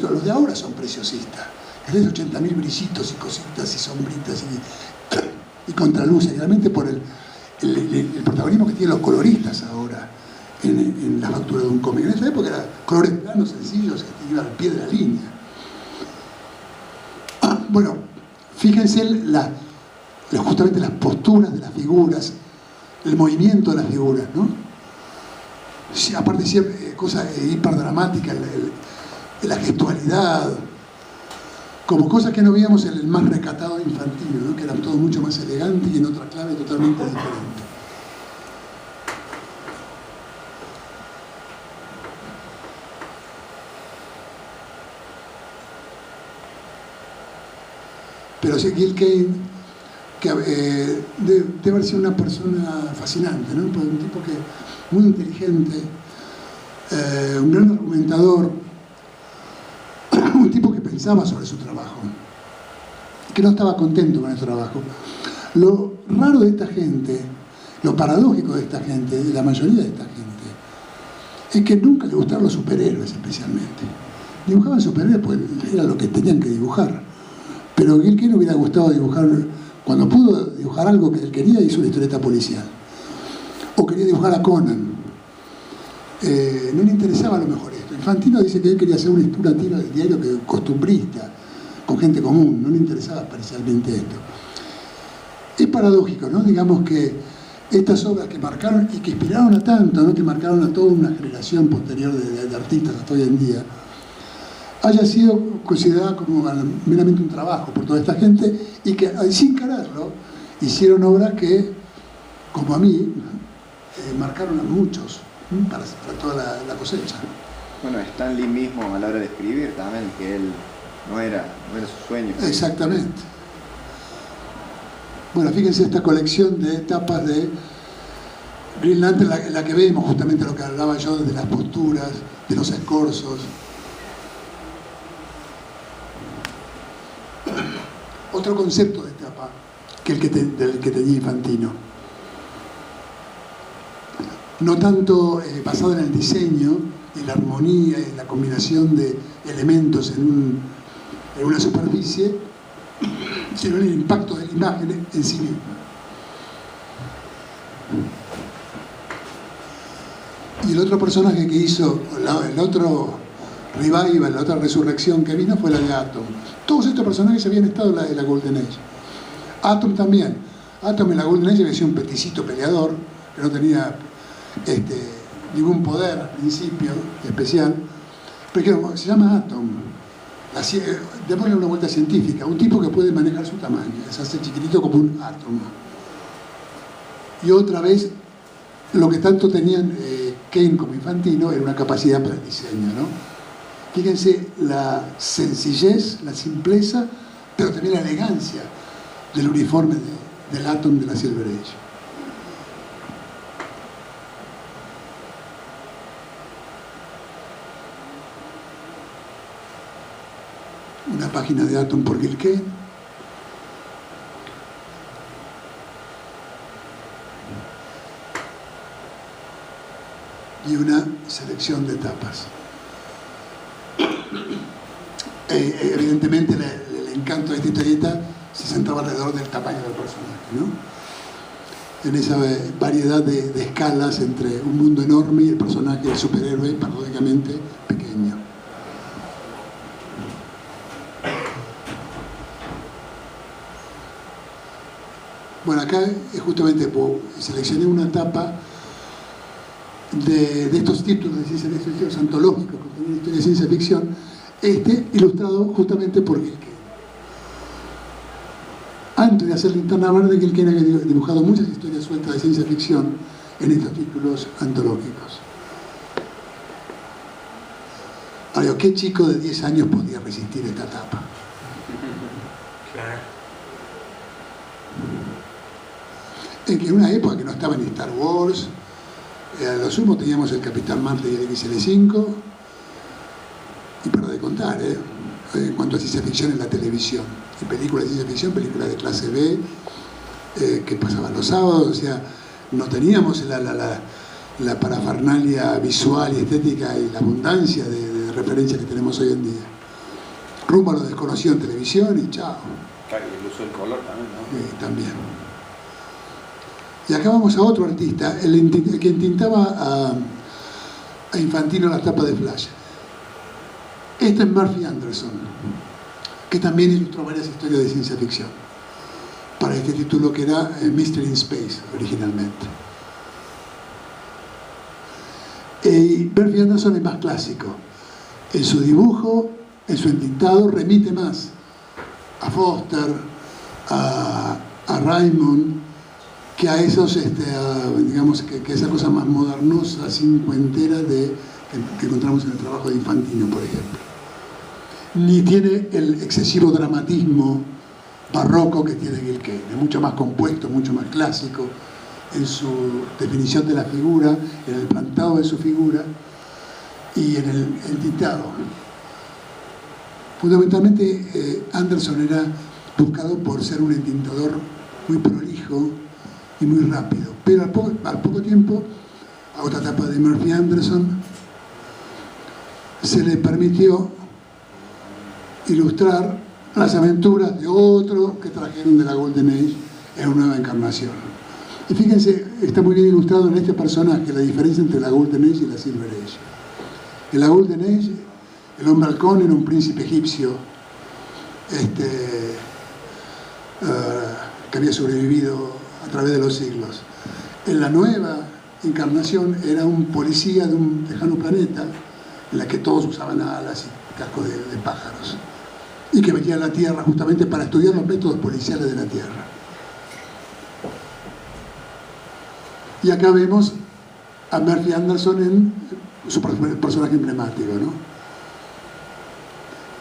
Speaker 1: Los de ahora son preciosistas. Es de 80.000 brillitos y cositas y sombritas y contraluces, realmente por el protagonismo que tienen los coloristas ahora en la factura de un cómic. En esa época eran colores planos, sencillos, que iban al pie de la línea. Bueno, fíjense justamente las posturas de las figuras, el movimiento de las figuras, ¿no? Sí, aparte siempre cosas hiperdramáticas, la gestualidad, como cosas que no veíamos en el más recatado infantil, ¿no? Que era todo mucho más elegante y en otra clave totalmente diferente. Pero sí, Gil Kane, que debe haber sido una persona fascinante, ¿no? Un tipo que muy inteligente, un gran argumentador, un tipo que pensaba sobre su trabajo, que no estaba contento con el trabajo. Lo raro de esta gente, lo paradójico de esta gente, de la mayoría de esta gente, es que nunca le gustaron los superhéroes especialmente. Dibujaban superhéroes porque era lo que tenían que dibujar. Pero a Gil Kane hubiera gustado dibujar, cuando pudo dibujar algo que él quería, hizo una historieta policial. O quería dibujar a Conan. No le interesaba a lo mejor esto. Infantino dice que él quería hacer una tira de diario costumbrista, con gente común, no le interesaba especialmente esto. Es paradójico, ¿no? Digamos que estas obras que marcaron y que inspiraron a tanto, ¿no? Que marcaron a toda una generación posterior de artistas hasta hoy en día, haya sido considerada como meramente un trabajo por toda esta gente y que sin quererlo hicieron obras que, como a mí, marcaron a muchos para toda la cosecha.
Speaker 4: Bueno, Stan Lee mismo a la hora de escribir también, que él no era su sueño.
Speaker 1: Exactamente. Bueno, fíjense esta colección de tapas de Green Lantern, en la que vemos justamente lo que hablaba yo de las posturas, de los escorzos. Otro concepto de tapa que del que tenía Infantino. No tanto basado en el diseño, en la armonía, en la combinación de elementos en una superficie, sino en el impacto de la imagen en sí misma. Y el otro personaje que hizo, el otro revival, la otra resurrección que vino fue la de Atom. Todos estos personajes habían estado en la Golden Age. Atom también. Atom en la Golden Age había sido un peticito peleador, que no tenía ningún poder al principio especial, pero se llama Atom. Démosle una vuelta científica, un tipo que puede manejar su tamaño, se hace chiquitito como un átomo. Y otra vez, lo que tanto tenían Kane como Infantino era una capacidad para el diseño, ¿no? Fíjense la sencillez, la simpleza, pero también la elegancia del uniforme del Atom de la Silver Age. Una página de Atom por Gil Kane. Y una selección de tapas. Evidentemente el encanto de esta historieta se centraba alrededor del tamaño del personaje, ¿no? En esa variedad de escalas entre un mundo enorme y el personaje del superhéroe paradójicamente pequeño. Bueno, acá justamente seleccioné una tapa de estos títulos de ciencia ficción antológicos que tienen historia de ciencia ficción, ilustrado justamente por Gil Kane. Antes de hacer Linterna Verde, Gil Kane había dibujado muchas historias sueltas de ciencia ficción en estos títulos antológicos. Ahora, ¿qué chico de 10 años podía resistir esta tapa?
Speaker 3: Claro.
Speaker 1: En una época que no estaba ni Star Wars, a lo sumo teníamos el Capitán Marte y el XL5, y para de contar, en cuanto a ciencia ficción en la televisión, y películas de ciencia ficción, películas de clase B, que pasaban los sábados, o sea, no teníamos la parafernalia visual y estética y la abundancia de referencias que tenemos hoy en día. Rumbo a lo desconocido en televisión y chao.
Speaker 2: Claro, y el uso del color también, ¿no?
Speaker 1: También. Y acá vamos a otro artista, el que entintaba a Infantino la tapa de Flash. Este es Murphy Anderson, que también ilustró varias historias de ciencia ficción para este título que era Mystery in Space originalmente. Y Murphy Anderson es más clásico. En su dibujo, en su entintado, remite más a Foster, a Raymond, que a esos, digamos, que esa cosa más modernosa, cincuentera que encontramos en el trabajo de Infantino, por ejemplo. Ni tiene el excesivo dramatismo barroco que tiene Gil Kane. Es mucho más compuesto, mucho más clásico en su definición de la figura, en el plantado de su figura y en el tintado. Fundamentalmente, Anderson era buscado por ser un entintador muy prolijo y muy rápido, pero al poco tiempo, a otra etapa de Murphy Anderson, se le permitió ilustrar las aventuras de otro que trajeron de la Golden Age en una nueva encarnación. Y fíjense, está muy bien ilustrado en este personaje la diferencia entre la Golden Age y la Silver Age. En la Golden Age, el hombre halcón era un príncipe egipcio que había sobrevivido a través de los siglos. En la nueva encarnación era un policía de un lejano planeta en la que todos usaban alas y casco de pájaros, y que venía a la Tierra justamente para estudiar los métodos policiales de la Tierra. Y acá vemos a Murphy Anderson en su personaje emblemático, ¿no?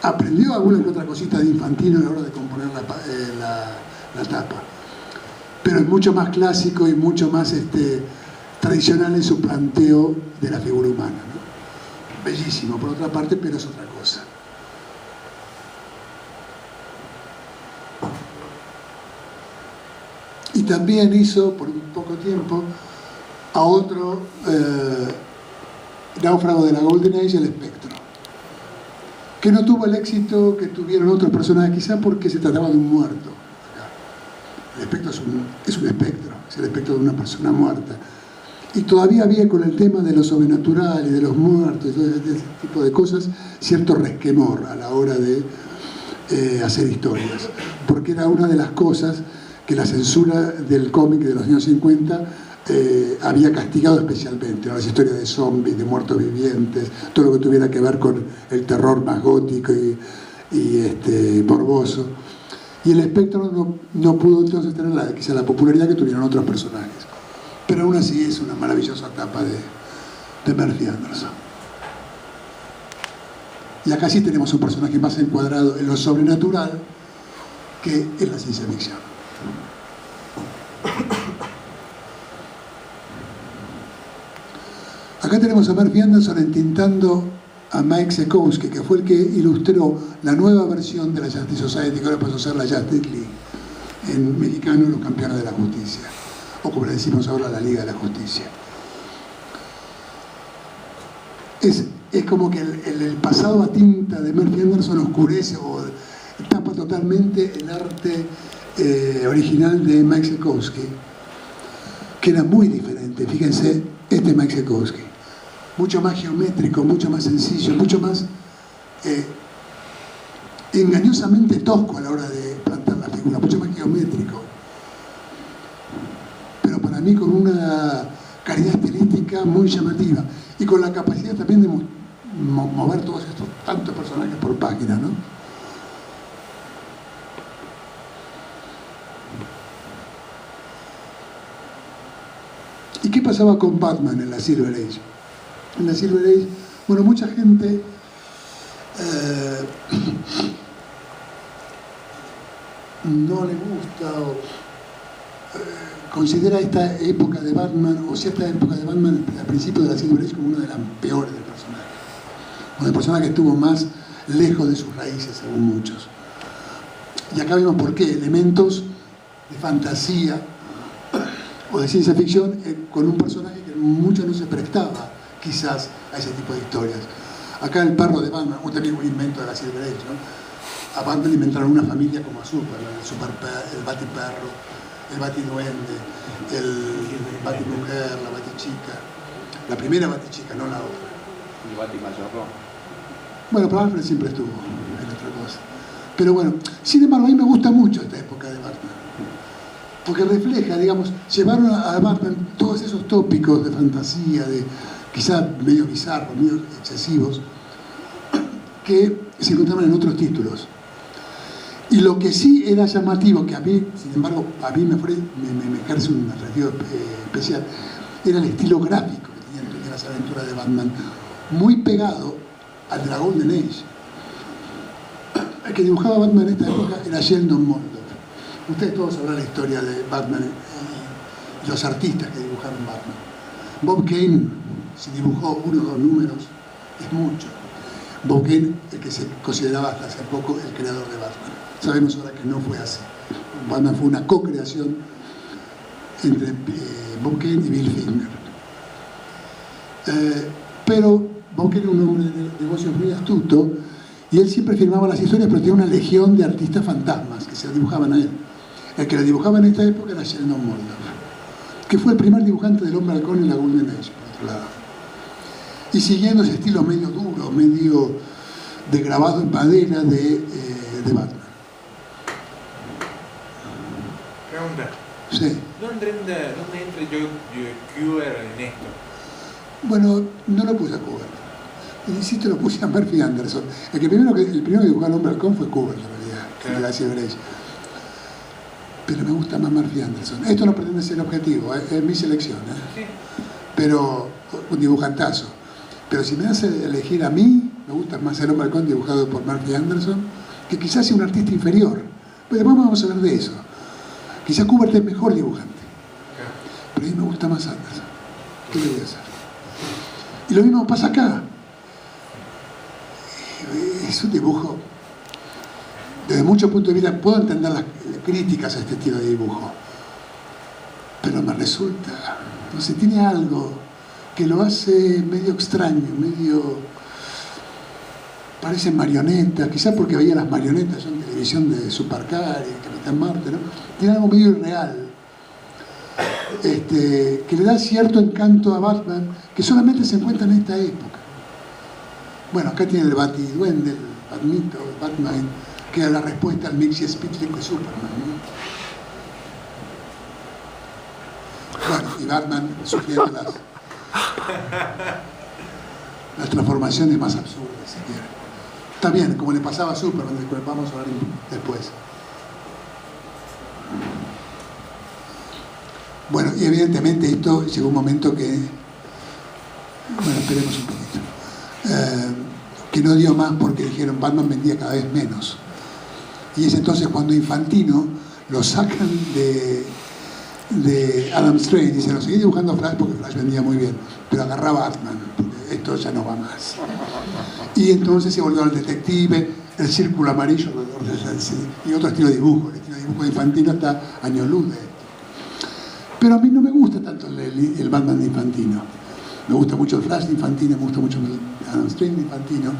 Speaker 1: Aprendió alguna que otra cosita de Infantino a la hora de componer la tapa, pero es mucho más clásico y mucho más tradicional en su planteo de la figura humana, ¿no? Bellísimo por otra parte, pero es otra cosa. Y también hizo por un poco tiempo a otro náufrago de la Golden Age, el Espectro, que no tuvo el éxito que tuvieron otros personajes, quizá porque se trataba de un muerto. El espectro es un espectro, es el espectro de una persona muerta. Y todavía había con el tema de lo sobrenatural y de los muertos y todo ese tipo de cosas cierto resquemor a la hora de hacer historias, porque era una de las cosas que la censura del cómic de los años 50 había castigado especialmente, ¿no? Las historias de zombies, de muertos vivientes, todo lo que tuviera que ver con el terror más gótico y morboso. Y el Espectro no pudo entonces tener quizá la popularidad que tuvieron otros personajes. Pero aún así es una maravillosa etapa de Murphy Anderson. Y acá sí tenemos un personaje más encuadrado en lo sobrenatural que en la ciencia ficción. Acá tenemos a Murphy Anderson entintando a Mike Sekowsky, que fue el que ilustró la nueva versión de la Justice Society, que ahora pasó a ser la Justice League, en mexicano Los Campeones de la Justicia, o como le decimos ahora, la Liga de la Justicia. Es como que el pasado a tinta de Murphy Anderson oscurece o tapa totalmente el arte original de Mike Sekowsky, que era muy diferente. Fíjense, este Mike Sekowsky, mucho más geométrico, mucho más sencillo, mucho más engañosamente tosco a la hora de plantar la figura, mucho más geométrico, pero para mí con una calidad estilística muy llamativa y con la capacidad también de mover todos estos tantos personajes por página, ¿no? ¿Y qué pasaba con Batman en la Silver Age? En la Silver Age, bueno, mucha gente no le gusta o considera esta época de Batman, o cierta época de Batman al principio de la Silver Age, como una de las peores del personaje. Una del personaje que estuvo más lejos de sus raíces, según muchos. Y acá vemos por qué. Elementos de fantasía o de ciencia ficción con un personaje que mucho no se prestaba quizás a ese tipo de historias. Acá el perro de Batman, también un invento de la Silver Age, ¿no? A Batman inventaron una familia como a Superman, el Batiperro, el Batiduende, el Batimujer, la Batichica, la primera Batichica, no la otra.
Speaker 2: El Batimayordomo.
Speaker 1: Bueno, pero Alfred siempre estuvo en otra cosa. Pero bueno, sin embargo, a mí me gusta mucho esta época de Batman, porque refleja, digamos, llevaron a Batman todos esos tópicos de fantasía, de quizá medio bizarros, medio excesivos, que se encontraban en otros títulos. Y lo que sí era llamativo, que a mí, sin embargo, a mí me ejerce un atractivo especial, era el estilo gráfico que tenían las aventuras de Batman, muy pegado al de la Golden Age. El que dibujaba Batman en esta época era Sheldon Moldoff. Ustedes todos sabrán la historia de Batman y los artistas que dibujaron Batman. Bob Kane, si dibujó 1 o 2 números, es mucho. Bob Kane, el que se consideraba hasta hace poco el creador de Batman. Sabemos ahora que no fue así. Batman fue una co-creación entre Bob Kane y Bill Finger. Pero Bob Kane era un hombre de negocios muy astuto y él siempre firmaba las historias, pero tenía una legión de artistas fantasmas que se dibujaban a él. El que la dibujaba en esta época era Sheldon Moldoff, que fue el primer dibujante del Hombre Halcón en la Golden Age, por otro lado. Y siguiendo ese estilo medio duro, medio de grabado en madera de Batman.
Speaker 3: Pregunta.
Speaker 1: Sí.
Speaker 3: ¿Dónde entra Joe Kubert en esto?
Speaker 1: Bueno, no lo puse a cubrir. Y sí te lo puse a Murphy Anderson. El primero que dibujó al hombre halcón fue Kubert, en realidad, que era la Silver Age. Pero me gusta más Murphy Anderson. Esto no pretende ser objetivo, es mi selección,
Speaker 3: Sí.
Speaker 1: pero un dibujantazo. Pero si me hace elegir a mí, me gusta más el hombre halcón dibujado por Murphy Anderson, que quizás sea un artista inferior. Pero después vamos a hablar de eso. Quizás Kubert es mejor dibujante, pero a mí me gusta más Anderson. ¿Qué le voy a hacer? Y lo mismo pasa acá. Es un dibujo, desde muchos puntos de vista, puedo entender las críticas a este estilo de dibujo, pero me resulta, no sé, tiene algo que lo hace medio extraño, medio, parece marioneta, quizás porque veía las marionetas yo en televisión de Supercar y Capitán Marte, ¿no? Tiene algo medio irreal, que le da cierto encanto a Batman que solamente se encuentra en esta época. Bueno, acá tiene el Batiduende, el Batmito, el Batman, que da la respuesta al Mixie Speedlink de Superman, ¿no? Bueno, y Batman sufriendo las transformaciones más absurdas, si quiere. Está bien, como le pasaba a Superman, del cual vamos a hablar después. Bueno, y evidentemente esto llegó un momento que... Bueno, esperemos un poquito. Que no dio más porque dijeron Batman vendía cada vez menos. Y es entonces cuando Infantino lo sacan de Adam Strange y dicen, no, seguí dibujando Flash porque Flash vendía muy bien, pero agarra Batman, porque esto ya no va más. Y entonces se volvió al detective, el círculo amarillo alrededor y otro estilo de dibujo. El estilo de dibujo de Infantino está años luz de esto. Pero a mí no me gusta tanto el Batman de Infantino. Me gusta mucho el Flash de Infantino, me gusta mucho el Adam Strange de Infantino.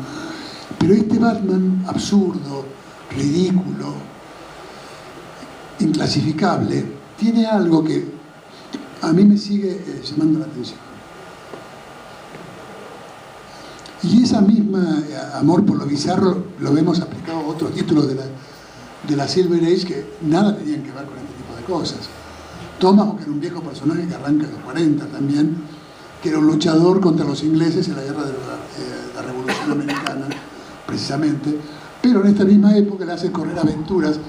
Speaker 1: Pero este Batman absurdo, ridículo, inclasificable, tiene algo que a mí me sigue llamando la atención. Y esa misma amor por lo bizarro lo vemos aplicado a otros títulos de la Silver Age que nada tenían que ver con este tipo de cosas. Thomas, que era un viejo personaje que arranca en los 40 también, que era un luchador contra los ingleses en la guerra de la Revolución Americana, precisamente, pero en esta misma época le hacen correr aventuras,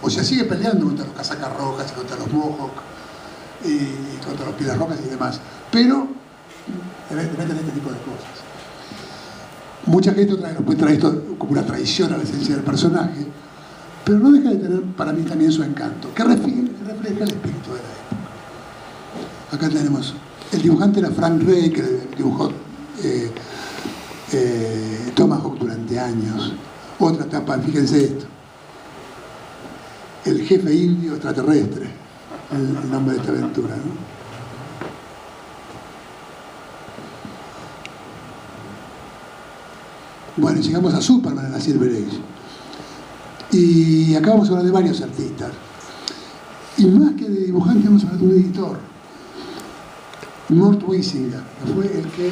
Speaker 1: o sea, sigue peleando contra los casacas rojas y contra los Mohawk y contra los Pilas Rojas y demás, pero le meten este tipo de cosas. Mucha gente puede traer esto como una traición a la esencia del personaje, pero no deja de tener para mí también su encanto, que refleja el espíritu de la época. Acá tenemos, el dibujante era Frank Ray, que dibujó Tomahawk durante años. Otra etapa, fíjense esto, el jefe indio extraterrestre, el nombre de esta aventura, ¿no? Bueno, llegamos a Superman en la Silver Age. Y acá vamos a hablar de varios artistas. Y más que de dibujante, vamos a hablar de un editor, Mort Weisinger, que fue el que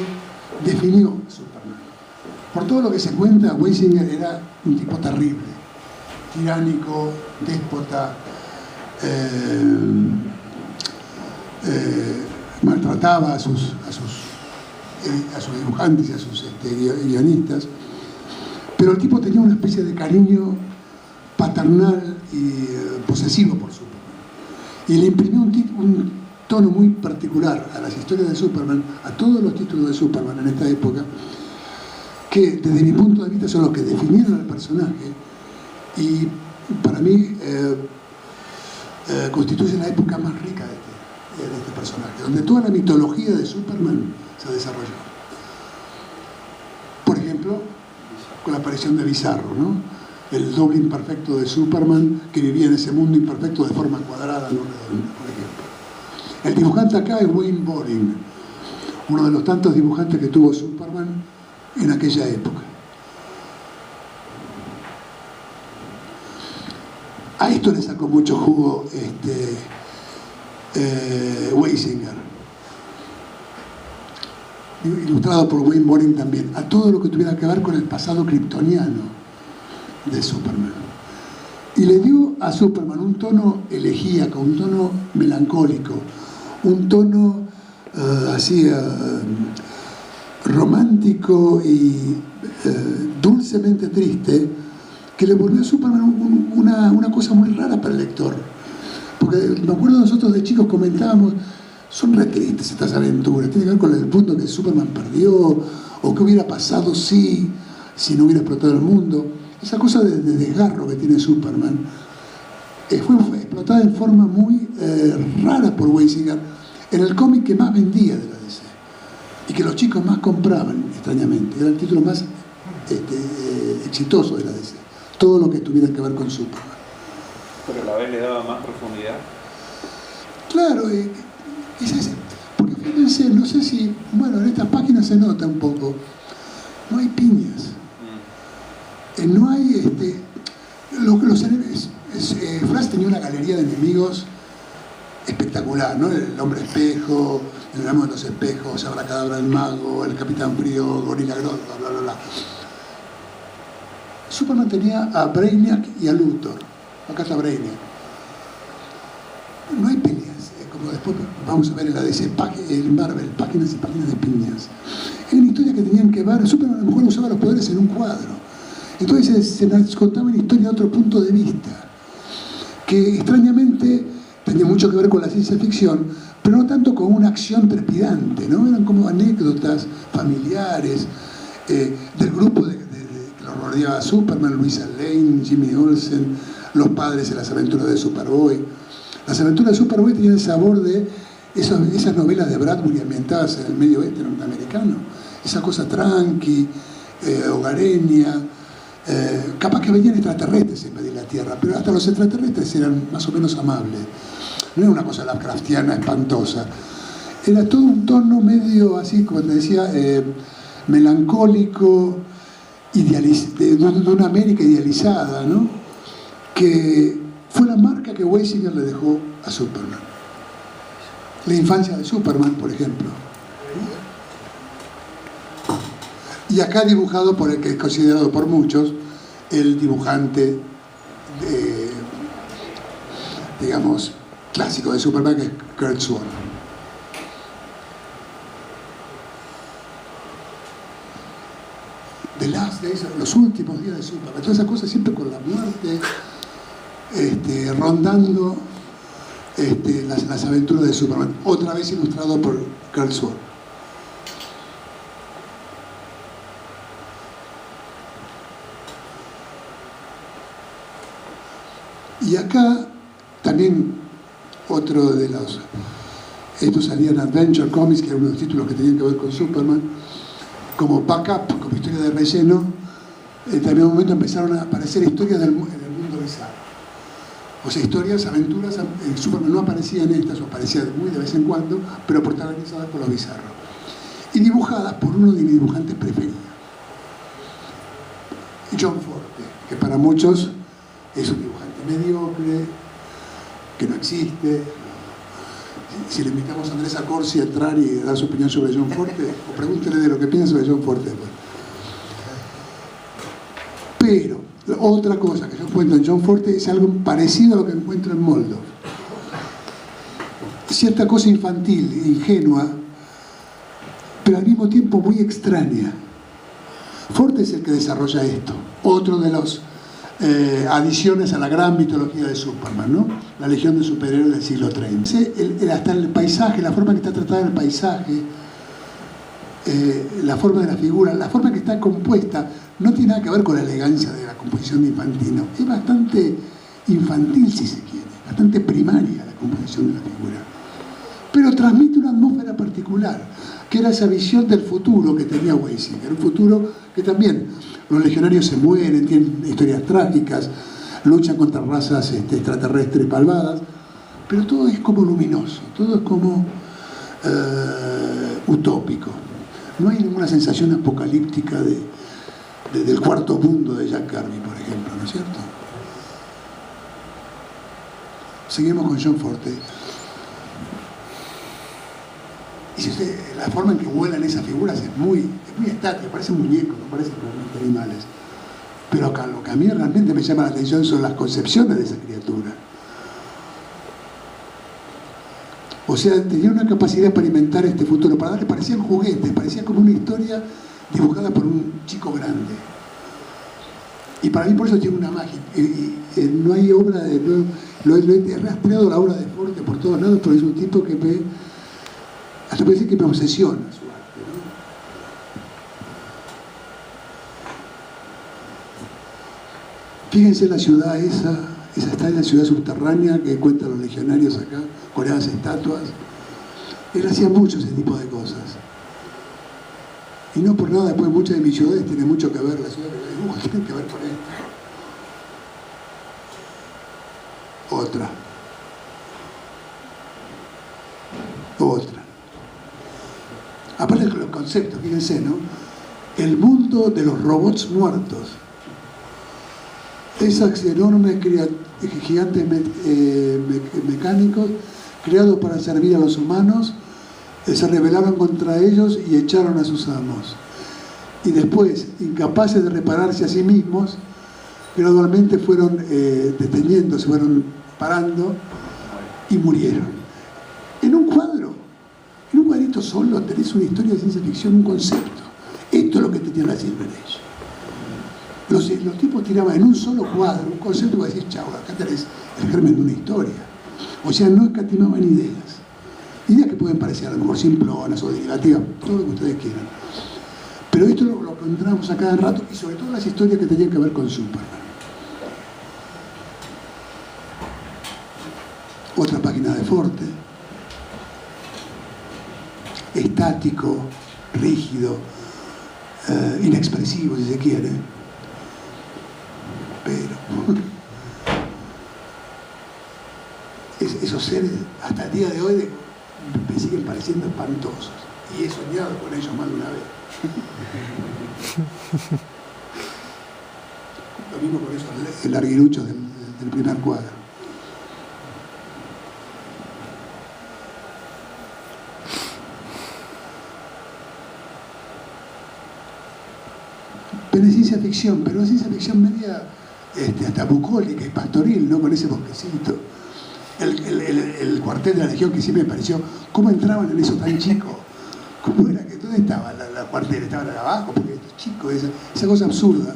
Speaker 1: definió Superman. Por todo lo que se cuenta, Weisinger era un tipo terrible, tiránico, déspota, maltrataba a sus dibujantes y a sus guionistas, pero el tipo tenía una especie de cariño paternal y posesivo por Superman, y le imprimió un tono muy particular a las historias de Superman, a todos los títulos de Superman en esta época, que desde mi punto de vista son los que definieron al personaje y para mí constituyen la época más rica de este personaje, donde toda la mitología de Superman se desarrolló. Por ejemplo, con la aparición de Bizarro, ¿no? El doble imperfecto de Superman que vivía en ese mundo imperfecto de forma cuadrada, no redonda, por ejemplo. El dibujante acá es Wayne Boring, uno de los tantos dibujantes que tuvo Superman en aquella época. A esto le sacó mucho jugo Weisinger, ilustrado por Wayne Boring también, a todo lo que tuviera que ver con el pasado kryptoniano de Superman. Y le dio a Superman un tono elegíaco, un tono melancólico, un tono a sus romántico y dulcemente triste, que le volvió a Superman una cosa muy rara para el lector. Porque me acuerdo nosotros de chicos comentábamos, son re tristes estas aventuras, tiene que ver con el punto que Superman perdió, o qué hubiera pasado si no hubiera explotado el mundo. Esa cosa de desgarro que tiene Superman fue explotada en forma muy rara por Weisinger en el cómic que más vendía de la DC y que los chicos más compraban, extrañamente. Era el título más exitoso de la DC, todo lo que tuviera que ver con Superman.
Speaker 2: Pero a la vez le daba más profundidad.
Speaker 1: Claro, porque fíjense, no sé si, bueno, en estas páginas se nota un poco, no hay piñas, no hay los enemigos. Flash tenía una galería de enemigos espectacular, ¿no? El hombre espejo, el amo de los espejos, Abracadabra el mago, el Capitán Frío, Gorilla Grodd, bla bla bla. Superman tenía a Brainiac y a Luthor. Acá está Brainiac. No hay peleas, como después vamos a ver en la DC, en Marvel, páginas y páginas de piñas. Eran historias que tenían que ver, Superman a lo mejor usaba los poderes en un cuadro. Entonces se nos contaba una historia de otro punto de vista, que extrañamente tenía mucho que ver con la ciencia ficción, pero no tanto con una acción trepidante, ¿no? Eran como anécdotas familiares del grupo que lo rodeaba a Superman, Luisa Lane, Jimmy Olsen, los padres en las aventuras de Superboy. Las aventuras de Superboy tenían el sabor de esas novelas de Bradbury ambientadas en el medio oeste norteamericano, esa cosa tranqui, hogareña. Capaz que venían extraterrestres en vez de la Tierra, pero hasta los extraterrestres eran más o menos amables. No era una cosa Lovecraftiana espantosa. Era todo un tono medio así, como te decía, melancólico, de una América idealizada, ¿no? Que fue la marca que Weisinger le dejó a Superman. La infancia de Superman, por ejemplo. Y acá dibujado por el que es considerado por muchos el dibujante, digamos, clásico de Superman, que es Curt Swan. The Last Days, los últimos días de Superman, todas esas cosas siempre con la muerte, rondando las aventuras de Superman, otra vez ilustrado por Curt Swan. Y acá también otro de los... Estos salían Adventure Comics, que eran unos títulos que tenían que ver con Superman, como backup, como historia de relleno. También en un momento empezaron a aparecer historias en el mundo bizarro. O sea, historias, aventuras, Superman no aparecía en estas, o aparecía muy de vez en cuando, pero protagonizadas por los bizarros. Y dibujadas por uno de mis dibujantes preferidos, John Forte, que para muchos es un dibujante mediocre, que no existe. Si le invitamos a Andrés Accorsi a entrar y dar su opinión sobre John Forte, o pregúntele de lo que piensa sobre John Forte. Pero otra cosa que yo encuentro en John Forte es algo parecido a lo que encuentro en Moldo. Cierta cosa infantil, ingenua, pero al mismo tiempo muy extraña. Forte es el que desarrolla esto, otro de los adiciones a la gran mitología de Superman, ¿no? La legión de superhéroes del siglo XX. Hasta el paisaje, la forma que está tratada el paisaje, la forma de la figura, la forma que está compuesta, no tiene nada que ver con la elegancia de la composición de Infantino. Es bastante infantil, si se quiere, bastante primaria la composición de la figura. Pero transmite una atmósfera particular, que era esa visión del futuro que tenía Weisinger. Un futuro que también los legionarios se mueren, tienen historias trágicas, luchan contra razas extraterrestres malvadas, pero todo es como luminoso, todo es como utópico. No hay ninguna sensación apocalíptica del cuarto mundo de Jack Kirby, por ejemplo, ¿no es cierto? Seguimos con John Forte. Y si usted, la forma en que vuelan esas figuras es muy estática, parecen muñecos, no parecen realmente animales. Pero acá lo que a mí realmente me llama la atención son las concepciones de esa criatura. O sea, tenía una capacidad para inventar este futuro, para darle, parecían juguetes, parecía como una historia dibujada por un chico grande. Y para mí por eso tiene una magia. No hay obra de... Lo he rastreado la obra de Forte por todos lados, pero es un tipo que me... Hasta parece que me obsesiona su arte, ¿no? Fíjense la ciudad esa está en la ciudad subterránea que cuentan los legionarios acá, con esas estatuas. Él hacía mucho ese tipo de cosas. Y no por nada, después muchas de mis ciudades tienen mucho que ver, la ciudad que yo dibujo tiene que ver con esto. Otra. Aparte de los conceptos, fíjense, ¿no? El mundo de los robots muertos. Esos enormes gigantes mecánicos creados para servir a los humanos se rebelaron contra ellos y echaron a sus amos. Y después, incapaces de repararse a sí mismos, gradualmente fueron deteniendo, se fueron parando y murieron. En un cuadrito solo tenés una historia de ciencia ficción, un concepto. Esto es lo que tenía la Silver Age. Los tipos tiraban en un solo cuadro un concepto para decir, chau, acá tenés el germen de una historia. O sea, no escatimaban ideas. Ideas que pueden parecer a lo mejor simplonas o derivativas, todo lo que ustedes quieran. Pero esto lo encontramos a cada rato, y sobre todo las historias que tenían que ver con Superman. Otra página de Forte. Estático, rígido, inexpresivo si se quiere. Pero esos seres hasta el día de hoy me siguen pareciendo espantosos. Y he soñado con ellos más de una vez. Lo mismo con esos larguiruchos del primer cuadro. Pero es ciencia ficción, pero es ciencia ficción media hasta bucólica y pastoril, ¿no? Con ese bosquecito. El cuartel de la Legión, que siempre me pareció, ¿cómo entraban en eso tan chico? ¿Cómo era? ¿Dónde estaba la cuartel? ¿Estaban abajo? Porque estos chicos, esa cosa absurda.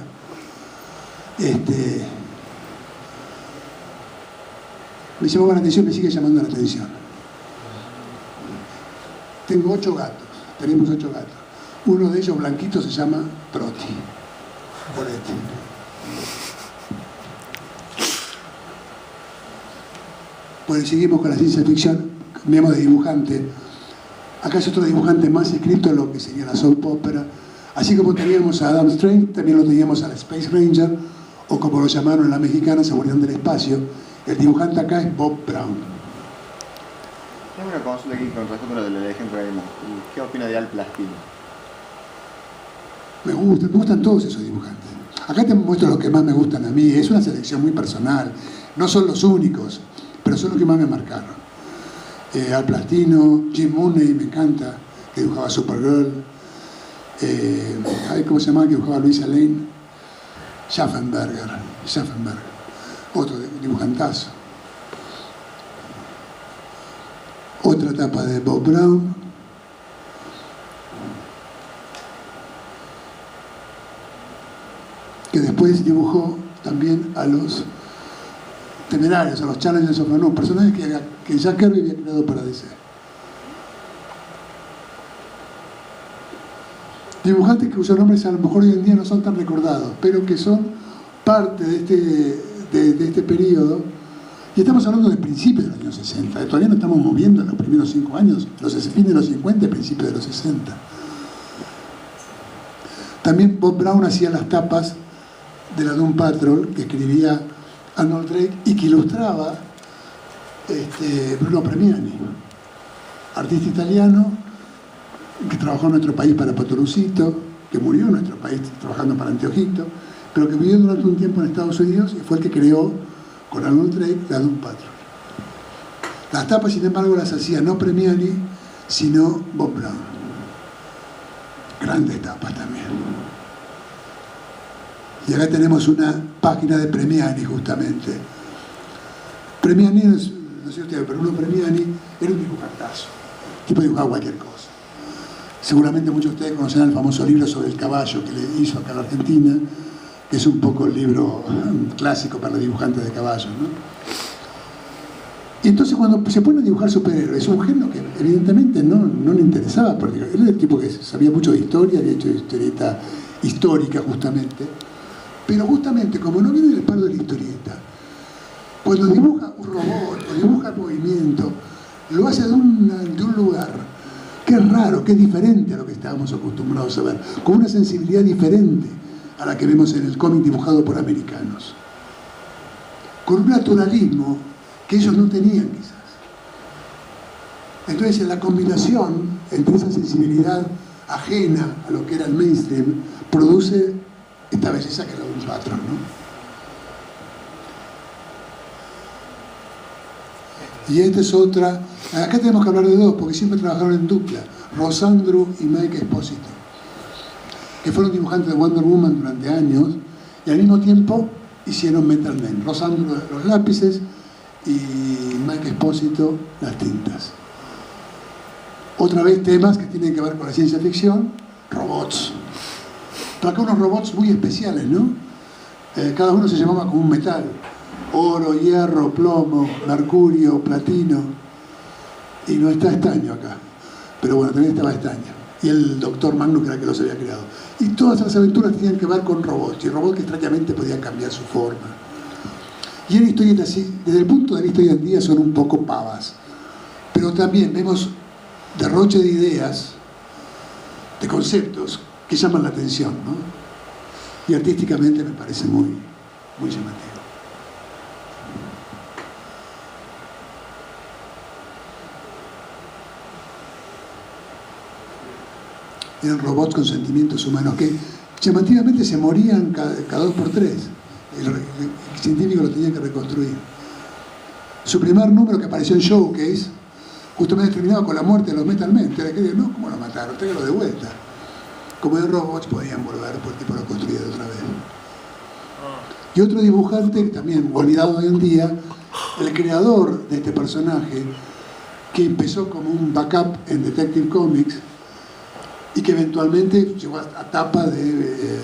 Speaker 1: Me llamaba la atención, me sigue llamando la atención. Tengo 8 gatos, tenemos 8 gatos. Uno de ellos, blanquito, se llama Trotti. Poletti. Bueno, seguimos con la ciencia ficción, cambiamos de dibujante. Acá es otro dibujante más escrito en lo que sería la soap opera. Así como teníamos a Adam Strange, también lo teníamos al Space Ranger, o como lo llamaron en la mexicana, Seguridad del Espacio. El dibujante acá es Bob Brown.
Speaker 4: Tengo una consulta aquí con respecto a lo del ejemplo que vimos. ¿Qué opina de Al Plastino?
Speaker 1: Me gustan todos esos dibujantes. Acá te muestro los que más me gustan a mí. Es una selección muy personal. No son los únicos, pero son los que más me marcaron. Al Plastino, Jim Mooney, me encanta, que dibujaba Supergirl. ¿Cómo se llamaba? Que dibujaba Luisa Lane. Schaffenberger, otro dibujantazo. Otra etapa de Bob Brown. Que después dibujó también a los Temerarios, a los Challengers of Unknown, personajes que Jack Kirby había creado para DC. Dibujantes cuyos nombres a lo mejor hoy en día no son tan recordados, pero que son parte de este periodo. Y estamos hablando de principios de los años 60. Todavía no estamos moviendo en los primeros 5 años, fines de los 50 y principios de los 60. También Bob Brown hacía las tapas de la Doom Patrol, que escribía Arnold Drake y que ilustraba Bruno Premiani, artista italiano que trabajó en nuestro país para Patorucito, que murió en nuestro país trabajando para Anteojito, pero que vivió durante un tiempo en Estados Unidos y fue el que creó con Arnold Drake la Doom Patrol. Las tapas, sin embargo, las hacía no Premiani, sino Bob Brown. Grandes tapas también. Y acá tenemos una página de Premiani, justamente. Premiani no sé usted, pero Bruno Premiani era un dibujantazo. El tipo dibujaba cualquier cosa. Seguramente muchos de ustedes conocerán el famoso libro sobre el caballo que le hizo acá a la Argentina, que es un poco el libro clásico para los dibujantes de caballos, ¿no? Y entonces cuando se pone a dibujar superhéroes, es un género que evidentemente no le interesaba, porque él era el tipo que sabía mucho de historia, había hecho historieta histórica justamente, pero justamente como no viene del palo de la historieta, cuando dibuja un robot o dibuja movimiento, lo hace de un lugar que es raro, que es diferente a lo que estábamos acostumbrados a ver, con una sensibilidad diferente a la que vemos en el cómic dibujado por americanos, con un naturalismo que ellos no tenían quizás. Entonces la combinación entre esa sensibilidad ajena a lo que era el mainstream produce esta belleza que es la de un patrón, ¿no? Y esta es otra. Acá tenemos que hablar de dos, porque siempre trabajaron en dupla. Rosandru y Mike Espósito, que fueron dibujantes de Wonder Woman durante años, y al mismo tiempo hicieron Metal Man. Rosandru los lápices y Mike Espósito las tintas. Otra vez temas que tienen que ver con la ciencia ficción, robots. Pero acá unos robots muy especiales, ¿no? Cada uno se llamaba como un metal. Oro, hierro, plomo, mercurio, platino. Y no está estaño acá. Pero bueno, también estaba estaño. Y el doctor Magnus, que era el que los había creado. Y todas las aventuras tenían que ver con robots. Y robots que extrañamente podían cambiar su forma. Y eran historietas así, desde el punto de vista hoy en día, son un poco pavas. Pero también vemos derroche de ideas, de conceptos, que llaman la atención, ¿no? Y artísticamente me parece muy llamativo. Eran robots con sentimientos humanos que llamativamente se morían cada 2 por 3. El científico lo tenía que reconstruir. Su primer número que apareció en Showcase justamente terminaba con la muerte de los Metal Men. No, ¿cómo lo mataron? Tráigalo de vuelta. Como en robots podían volver, por tipo lo construía de otra vez. Y otro dibujante, también olvidado hoy en día, el creador de este personaje, que empezó como un backup en Detective Comics y que eventualmente llegó a tapa de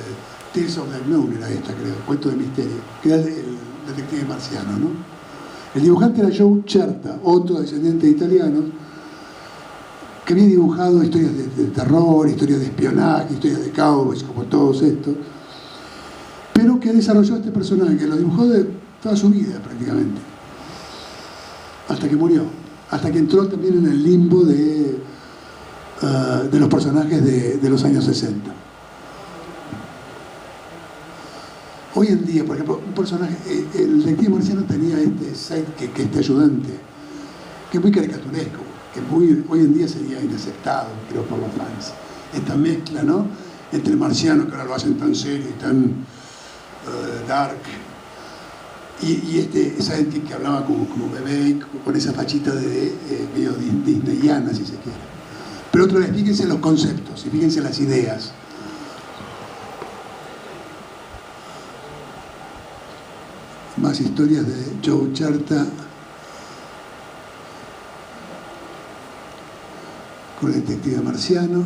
Speaker 1: Tales of the Unknown, era esta, creo, Cuento de Misterio, que era el detective marciano, ¿no? El dibujante era Joe Certa, otro descendiente de italianos, que había dibujado historias de terror, historias de espionaje, historias de cowboys, como todos estos, pero que desarrolló este personaje, que lo dibujó de toda su vida prácticamente, hasta que murió, hasta que entró también en el limbo de los personajes de los años 60. Hoy en día, por ejemplo, un personaje, el detective marciano tenía este sidekick, este ayudante, que es muy caricaturesco, que hoy en día sería inaceptado, creo, por los fans. Esta mezcla, ¿no?, entre el marciano, que ahora lo hacen tan serio y tan dark, y este sidekick que hablaba como bebé, con esa fachita de medio disneyana, si se quiere. Pero otra vez, fíjense en los conceptos y fíjense en las ideas. Más historias de Joe Certa con el detective marciano.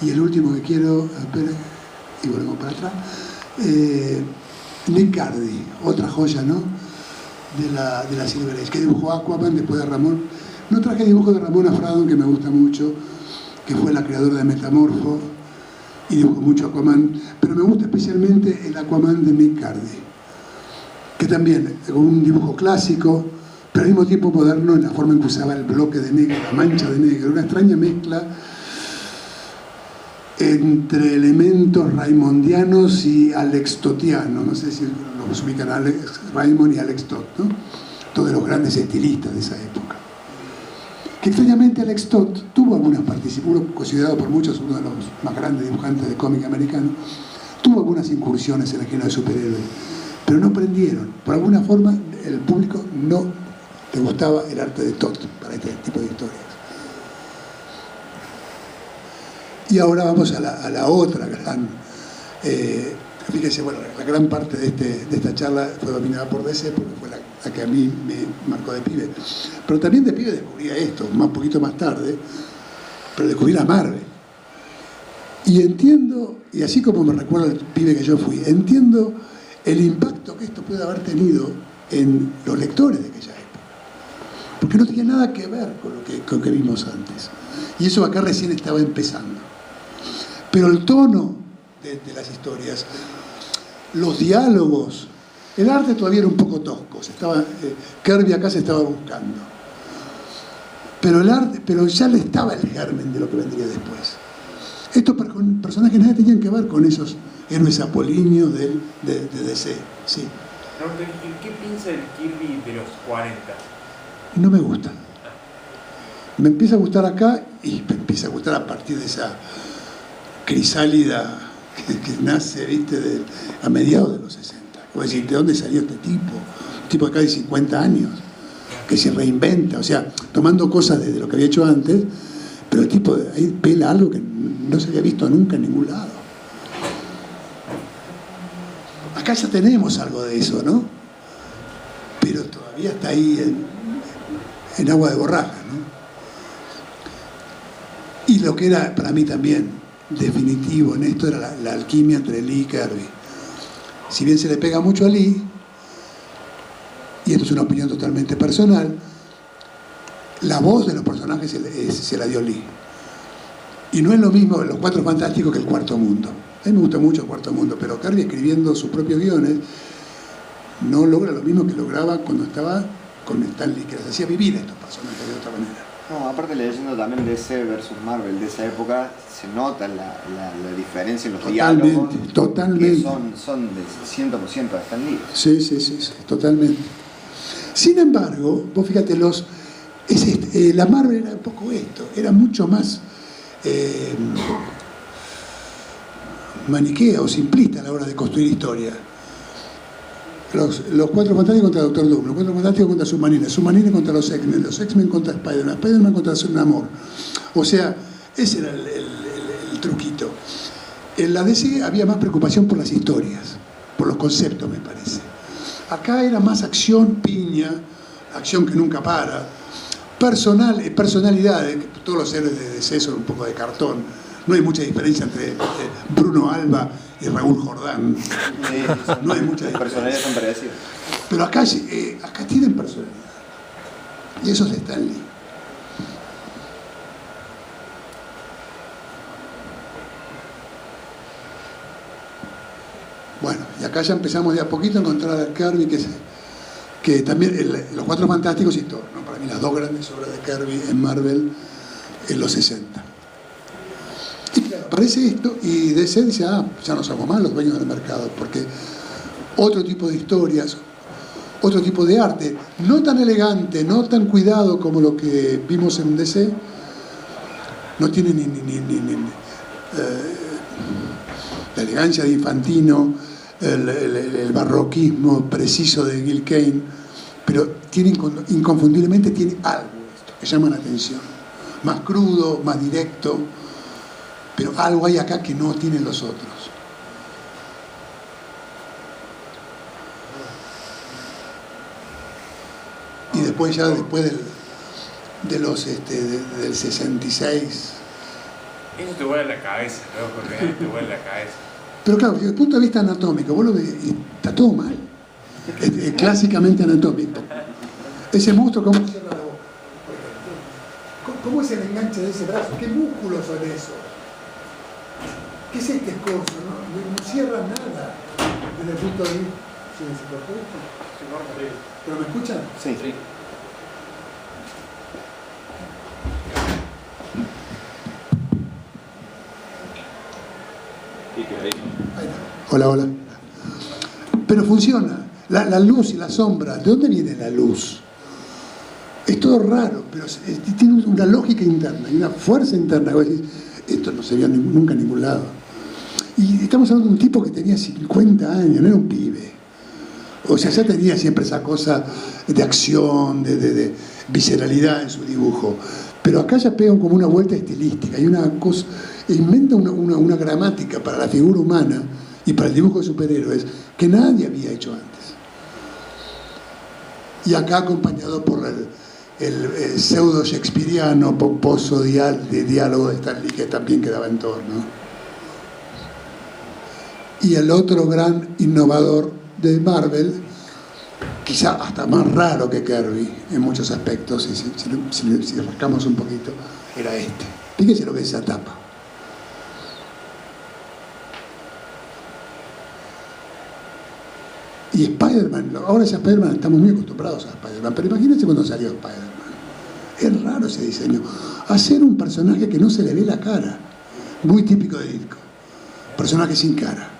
Speaker 1: Y el último que quiero, espera, y volvemos para atrás, Nick Cardy, otra joya, ¿no?, de la Silver Age, que dibujó Aquaman después de Ramón. No traje dibujos de Ramón Afradon, que me gusta mucho, que fue la creadora de Metamorfo, y dibujó mucho Aquaman, pero me gusta especialmente el Aquaman de Nick Cardy, que también con un dibujo clásico, pero al mismo tiempo moderno en la forma en que usaba el bloque de negro, la mancha de negro, una extraña mezcla entre elementos raimondianos y alextotianos. No sé si los ubican a Alex Raymond y Alex Toth, ¿no?, todos los grandes estilistas de esa época. Que extrañamente Alex Toth tuvo algunas participaciones, considerado por muchos uno de los más grandes dibujantes de cómic americano, tuvo algunas incursiones en el género de superhéroes, pero no prendieron. Por alguna forma el público no le gustaba el arte de Toth para este tipo de historias. Y ahora vamos a la otra gran fíjese, bueno, la gran parte de esta charla fue dominada por DC, porque fue la que a mí me marcó de pibe. Pero también de pibe descubría esto, un poquito más tarde, pero descubrí la Marvel. Y entiendo, y así como me recuerda el pibe que yo fui, entiendo el impacto que esto puede haber tenido en los lectores de aquella época. Porque no tenía nada que ver con lo que vimos antes. Y eso acá recién estaba empezando. Pero el tono de las historias, los diálogos, el arte todavía era un poco tosco. Kirby acá se estaba buscando. Pero ya le estaba el germen de lo que vendría después. Estos personajes nada tenían que ver con esos héroes apolíneos de DC. Sí.
Speaker 3: ¿Qué piensa el Kirby de los 40?
Speaker 1: No me gusta. Me empieza a gustar acá y me empieza a gustar a partir de esa crisálida que nace, ¿viste? A mediados de los 60. Voy a decir, ¿de dónde salió este tipo? Un tipo de acá de 50 años, que se reinventa, o sea, tomando cosas de lo que había hecho antes, pero el tipo ahí pela algo que no se había visto nunca en ningún lado. Acá ya tenemos algo de eso, ¿no? Pero todavía está ahí en agua de borraja, ¿no? Y lo que era para mí también definitivo en esto era la alquimia entre Lee y Kirby. Si bien se le pega mucho a Lee, y esto es una opinión totalmente personal, la voz de los personajes se la dio Lee. Y no es lo mismo Los Cuatro Fantásticos que El Cuarto Mundo. A mí me gusta mucho El Cuarto Mundo, pero Kirby escribiendo sus propios guiones no logra lo mismo que lograba cuando estaba con Stan Lee, que les hacía vivir a estos personajes de otra manera.
Speaker 4: No, aparte leyendo también DC versus Marvel de esa época, se nota la diferencia en los diálogos.
Speaker 1: Totalmente.
Speaker 4: Que son de 100% de Stan Lee.
Speaker 1: Sí, totalmente. Sin embargo, vos fíjate, la Marvel era un poco esto, era mucho más maniquea o simplista a la hora de construir historia. Los Cuatro Fantásticos contra Doctor Doom, los Cuatro Fantásticos contra Submarine contra los X-Men contra Spider-Man contra Namor. O sea, ese era el truquito. En la DC había más preocupación por las historias, por los conceptos, me parece. Acá era más acción, piña, acción que nunca para, personalidades, todos los héroes de DC son un poco de cartón. No hay mucha diferencia entre Bruno Alba y Raúl Jordán. No hay mucha diferencia.
Speaker 4: Las personalidades son parecidas.
Speaker 1: Pero acá tienen personalidad. Y eso es Stan Lee. Bueno, y acá ya empezamos de a poquito a encontrar a Kirby, que también Los Cuatro Fantásticos y Thor, ¿no? Para mí las dos grandes obras de Kirby en Marvel en los 60. Aparece esto y DC dice, ya no somos más los dueños del mercado, porque otro tipo de historias, otro tipo de arte, no tan elegante, no tan cuidado como lo que vimos en DC, no tiene la elegancia de Infantino, el barroquismo preciso de Gil Kane, pero inconfundiblemente tiene algo esto que llama la atención, más crudo, más directo. Pero algo hay acá que no tienen los otros. Y después del 66.
Speaker 3: Eso te vuela la cabeza, ¿no? Porque te vuela la cabeza.
Speaker 1: Pero claro, desde el punto de vista anatómico, vos lo ves y está todo mal. Es clásicamente anatómico. Ese monstruo, ¿cómo cierra la boca? ¿Cómo es el enganche de ese brazo? ¿Qué músculos son esos? ¿Qué es este escorzo? No cierra nada desde el punto de vista. ¿Se cortó esto?
Speaker 3: Se corta, sí.
Speaker 1: ¿Pero me escuchan?
Speaker 4: Sí.
Speaker 1: Ahí está. Hola. Pero funciona. La luz y la sombra. ¿De dónde viene la luz? Es todo raro, pero tiene una lógica interna y una fuerza interna. Esto no se vio nunca en ningún lado. Y estamos hablando de un tipo que tenía 50 años, no era un pibe. O sea, ya tenía siempre esa cosa de acción, de visceralidad en su dibujo. Pero acá ya pega como una vuelta estilística. Hay una cosa, inventa una gramática para la figura humana y para el dibujo de superhéroes que nadie había hecho antes. Y acá acompañado por el pseudo shakespeariano pomposo de diálogo de Stan Lee, que también quedaba en torno. Y el otro gran innovador de Marvel, quizá hasta más raro que Kirby en muchos aspectos, si rascamos un poquito, era este. Fíjense lo que es esa tapa. Y Spider-Man, ahora ya Spider-Man, estamos muy acostumbrados a Spider-Man, pero imagínense cuando salió Spider-Man. Es raro ese diseño. Hacer un personaje que no se le ve la cara, muy típico de Ditko. Personaje sin cara.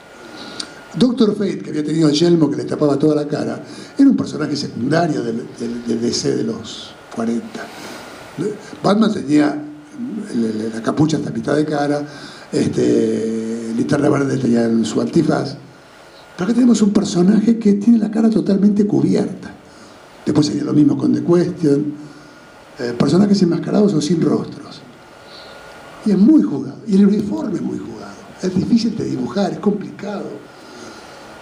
Speaker 1: Doctor Fate, que había tenido el yelmo que le tapaba toda la cara, era un personaje secundario del DC de los 40. Batman tenía la capucha hasta mitad de cara, Linterna Verde tenía su antifaz. Pero acá tenemos un personaje que tiene la cara totalmente cubierta. Después sería lo mismo con The Question. Personajes enmascarados o sin rostros. Y es muy jugado. Y el uniforme es muy jugado. Es difícil de dibujar, es complicado.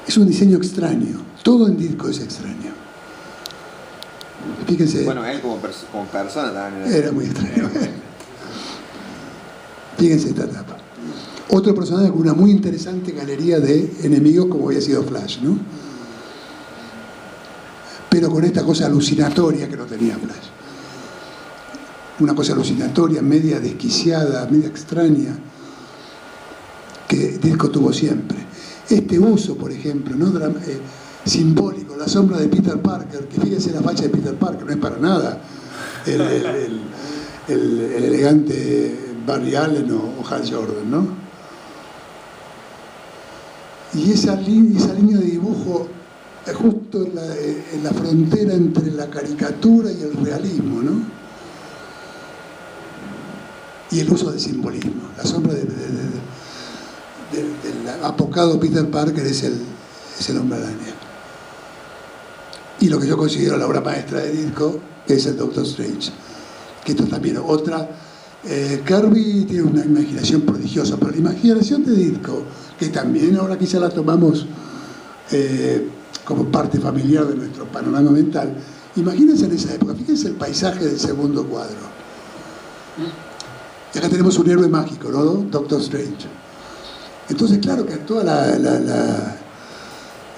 Speaker 1: Es un diseño extraño. Todo en Ditko es extraño. Fíjense.
Speaker 4: Bueno, él como persona también
Speaker 1: era muy extraño. Fíjense esta tapa. Otro personaje con una muy interesante galería de enemigos como había sido Flash, ¿no? Pero con esta cosa alucinatoria que no tenía Flash. Una cosa alucinatoria, media desquiciada, media extraña, que Ditko tuvo siempre. Este uso, por ejemplo, ¿no? Simbólico, la sombra de Peter Parker, que fíjense la facha de Peter Parker, no es para nada el elegante Barry Allen o Hal Jordan, ¿no? Y esa línea de dibujo es justo en la frontera entre la caricatura y el realismo, ¿no? Y el uso del simbolismo. La sombra del apocado Peter Parker es el Hombre Araña. Y lo que yo considero la obra maestra de Ditko es el Doctor Strange. Que esto también otra. Kirby tiene una imaginación prodigiosa, pero la imaginación de Ditko, que también ahora quizá la tomamos como parte familiar de nuestro panorama mental. Imagínense en esa época, fíjense el paisaje del segundo cuadro. Y acá tenemos un héroe mágico, ¿no? Doctor Strange. Entonces, claro que toda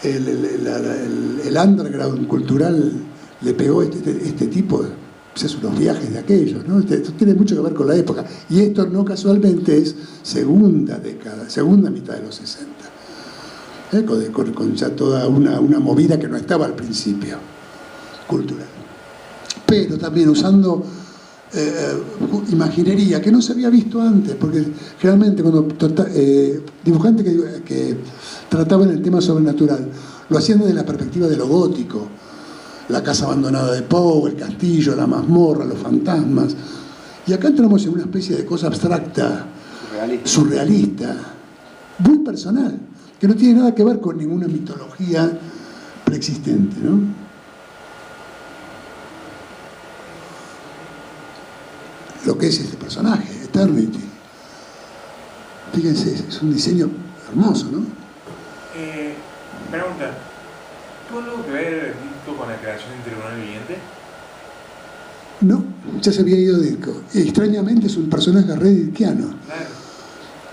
Speaker 1: el underground cultural le pegó este tipo, pues unos viajes de aquellos, ¿no? Esto tiene mucho que ver con la época. Y esto no casualmente es segunda mitad de los 60. Con ya toda una movida que no estaba al principio, cultural. Pero también usando imaginería que no se había visto antes, porque generalmente cuando dibujantes que trataban el tema sobrenatural lo hacían desde la perspectiva de lo gótico, la casa abandonada de Poe, el castillo, la mazmorra, los fantasmas, y acá entramos en una especie de cosa abstracta, surrealista, muy personal, que no tiene nada que ver con ninguna mitología preexistente, ¿no? Lo que es este personaje, Eternity. Fíjense, es un diseño hermoso, ¿no?
Speaker 3: Pregunta, ¿tuvo algo que ver Ditko con la creación del Tribunal Viviente?
Speaker 1: No, ya se había ido Ditko. Extrañamente es un personaje re ditkiano.
Speaker 3: Claro.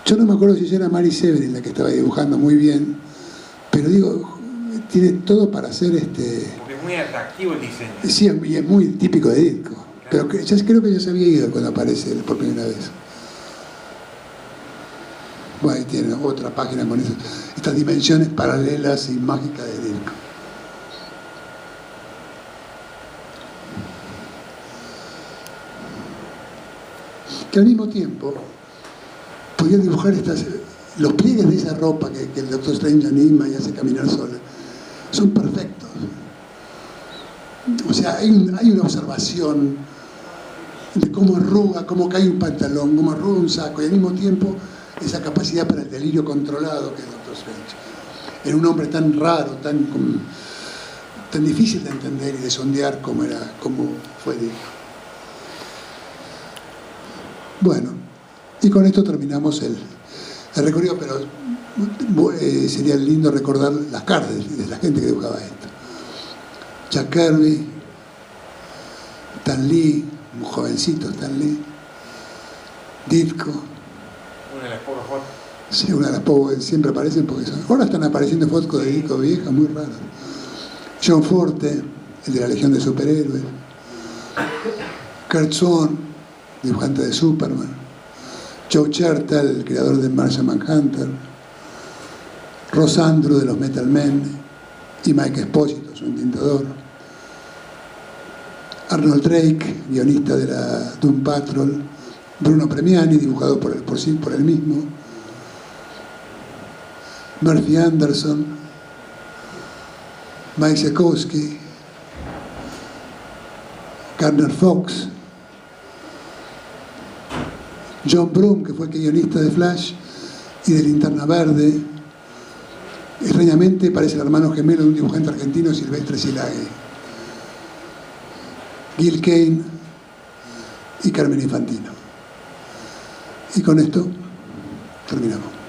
Speaker 1: Yo no me acuerdo si era Mary Severin la que estaba dibujando muy bien, pero digo, tiene todo para ser
Speaker 3: Porque es muy atractivo el diseño.
Speaker 1: Sí, y es muy típico de Ditko. Pero creo que ya se había ido cuando aparece por primera vez. Bueno, ahí tiene otra página con estas dimensiones paralelas y mágicas de Ditko. Que al mismo tiempo podía dibujar los pliegues de esa ropa que el Doctor Strange anima y hace caminar sola. Son perfectos. O sea, hay una observación de cómo arruga, cómo cae un pantalón, cómo arruga un saco, y al mismo tiempo esa capacidad para el delirio controlado que es Doctor Strange. En un hombre tan raro, tan difícil de entender y de sondear como fue Ditko. Bueno, y con esto terminamos el recorrido, pero sería lindo recordar las caras de la gente que dibujaba esto. Jack Kirby, Stan Lee, un jovencito Stan Lee, Ditko.
Speaker 3: Una de las pocas fotos.
Speaker 1: Sí, una de las pocas siempre aparecen porque ahora están apareciendo fotos de Ditko viejas muy raras. John Forte, el de la Legión de Superhéroes. Kurt Swan, dibujante de Superman. Joe Chertal, el creador de Martian Manhunter. Ross Andru de los Metal Men y Mike Esposito, su entintador. Arnold Drake, guionista de la Doom Patrol. Bruno Premiani, dibujado por él mismo. Murphy Anderson, Mike Sekowsky, Gardner Fox, John Broome, que fue el guionista de Flash y de Linterna Verde. Extrañamente parece el hermano gemelo de un dibujante argentino, Silvestre Silagui. Gil Kane y Carmen Infantino. Y con esto terminamos.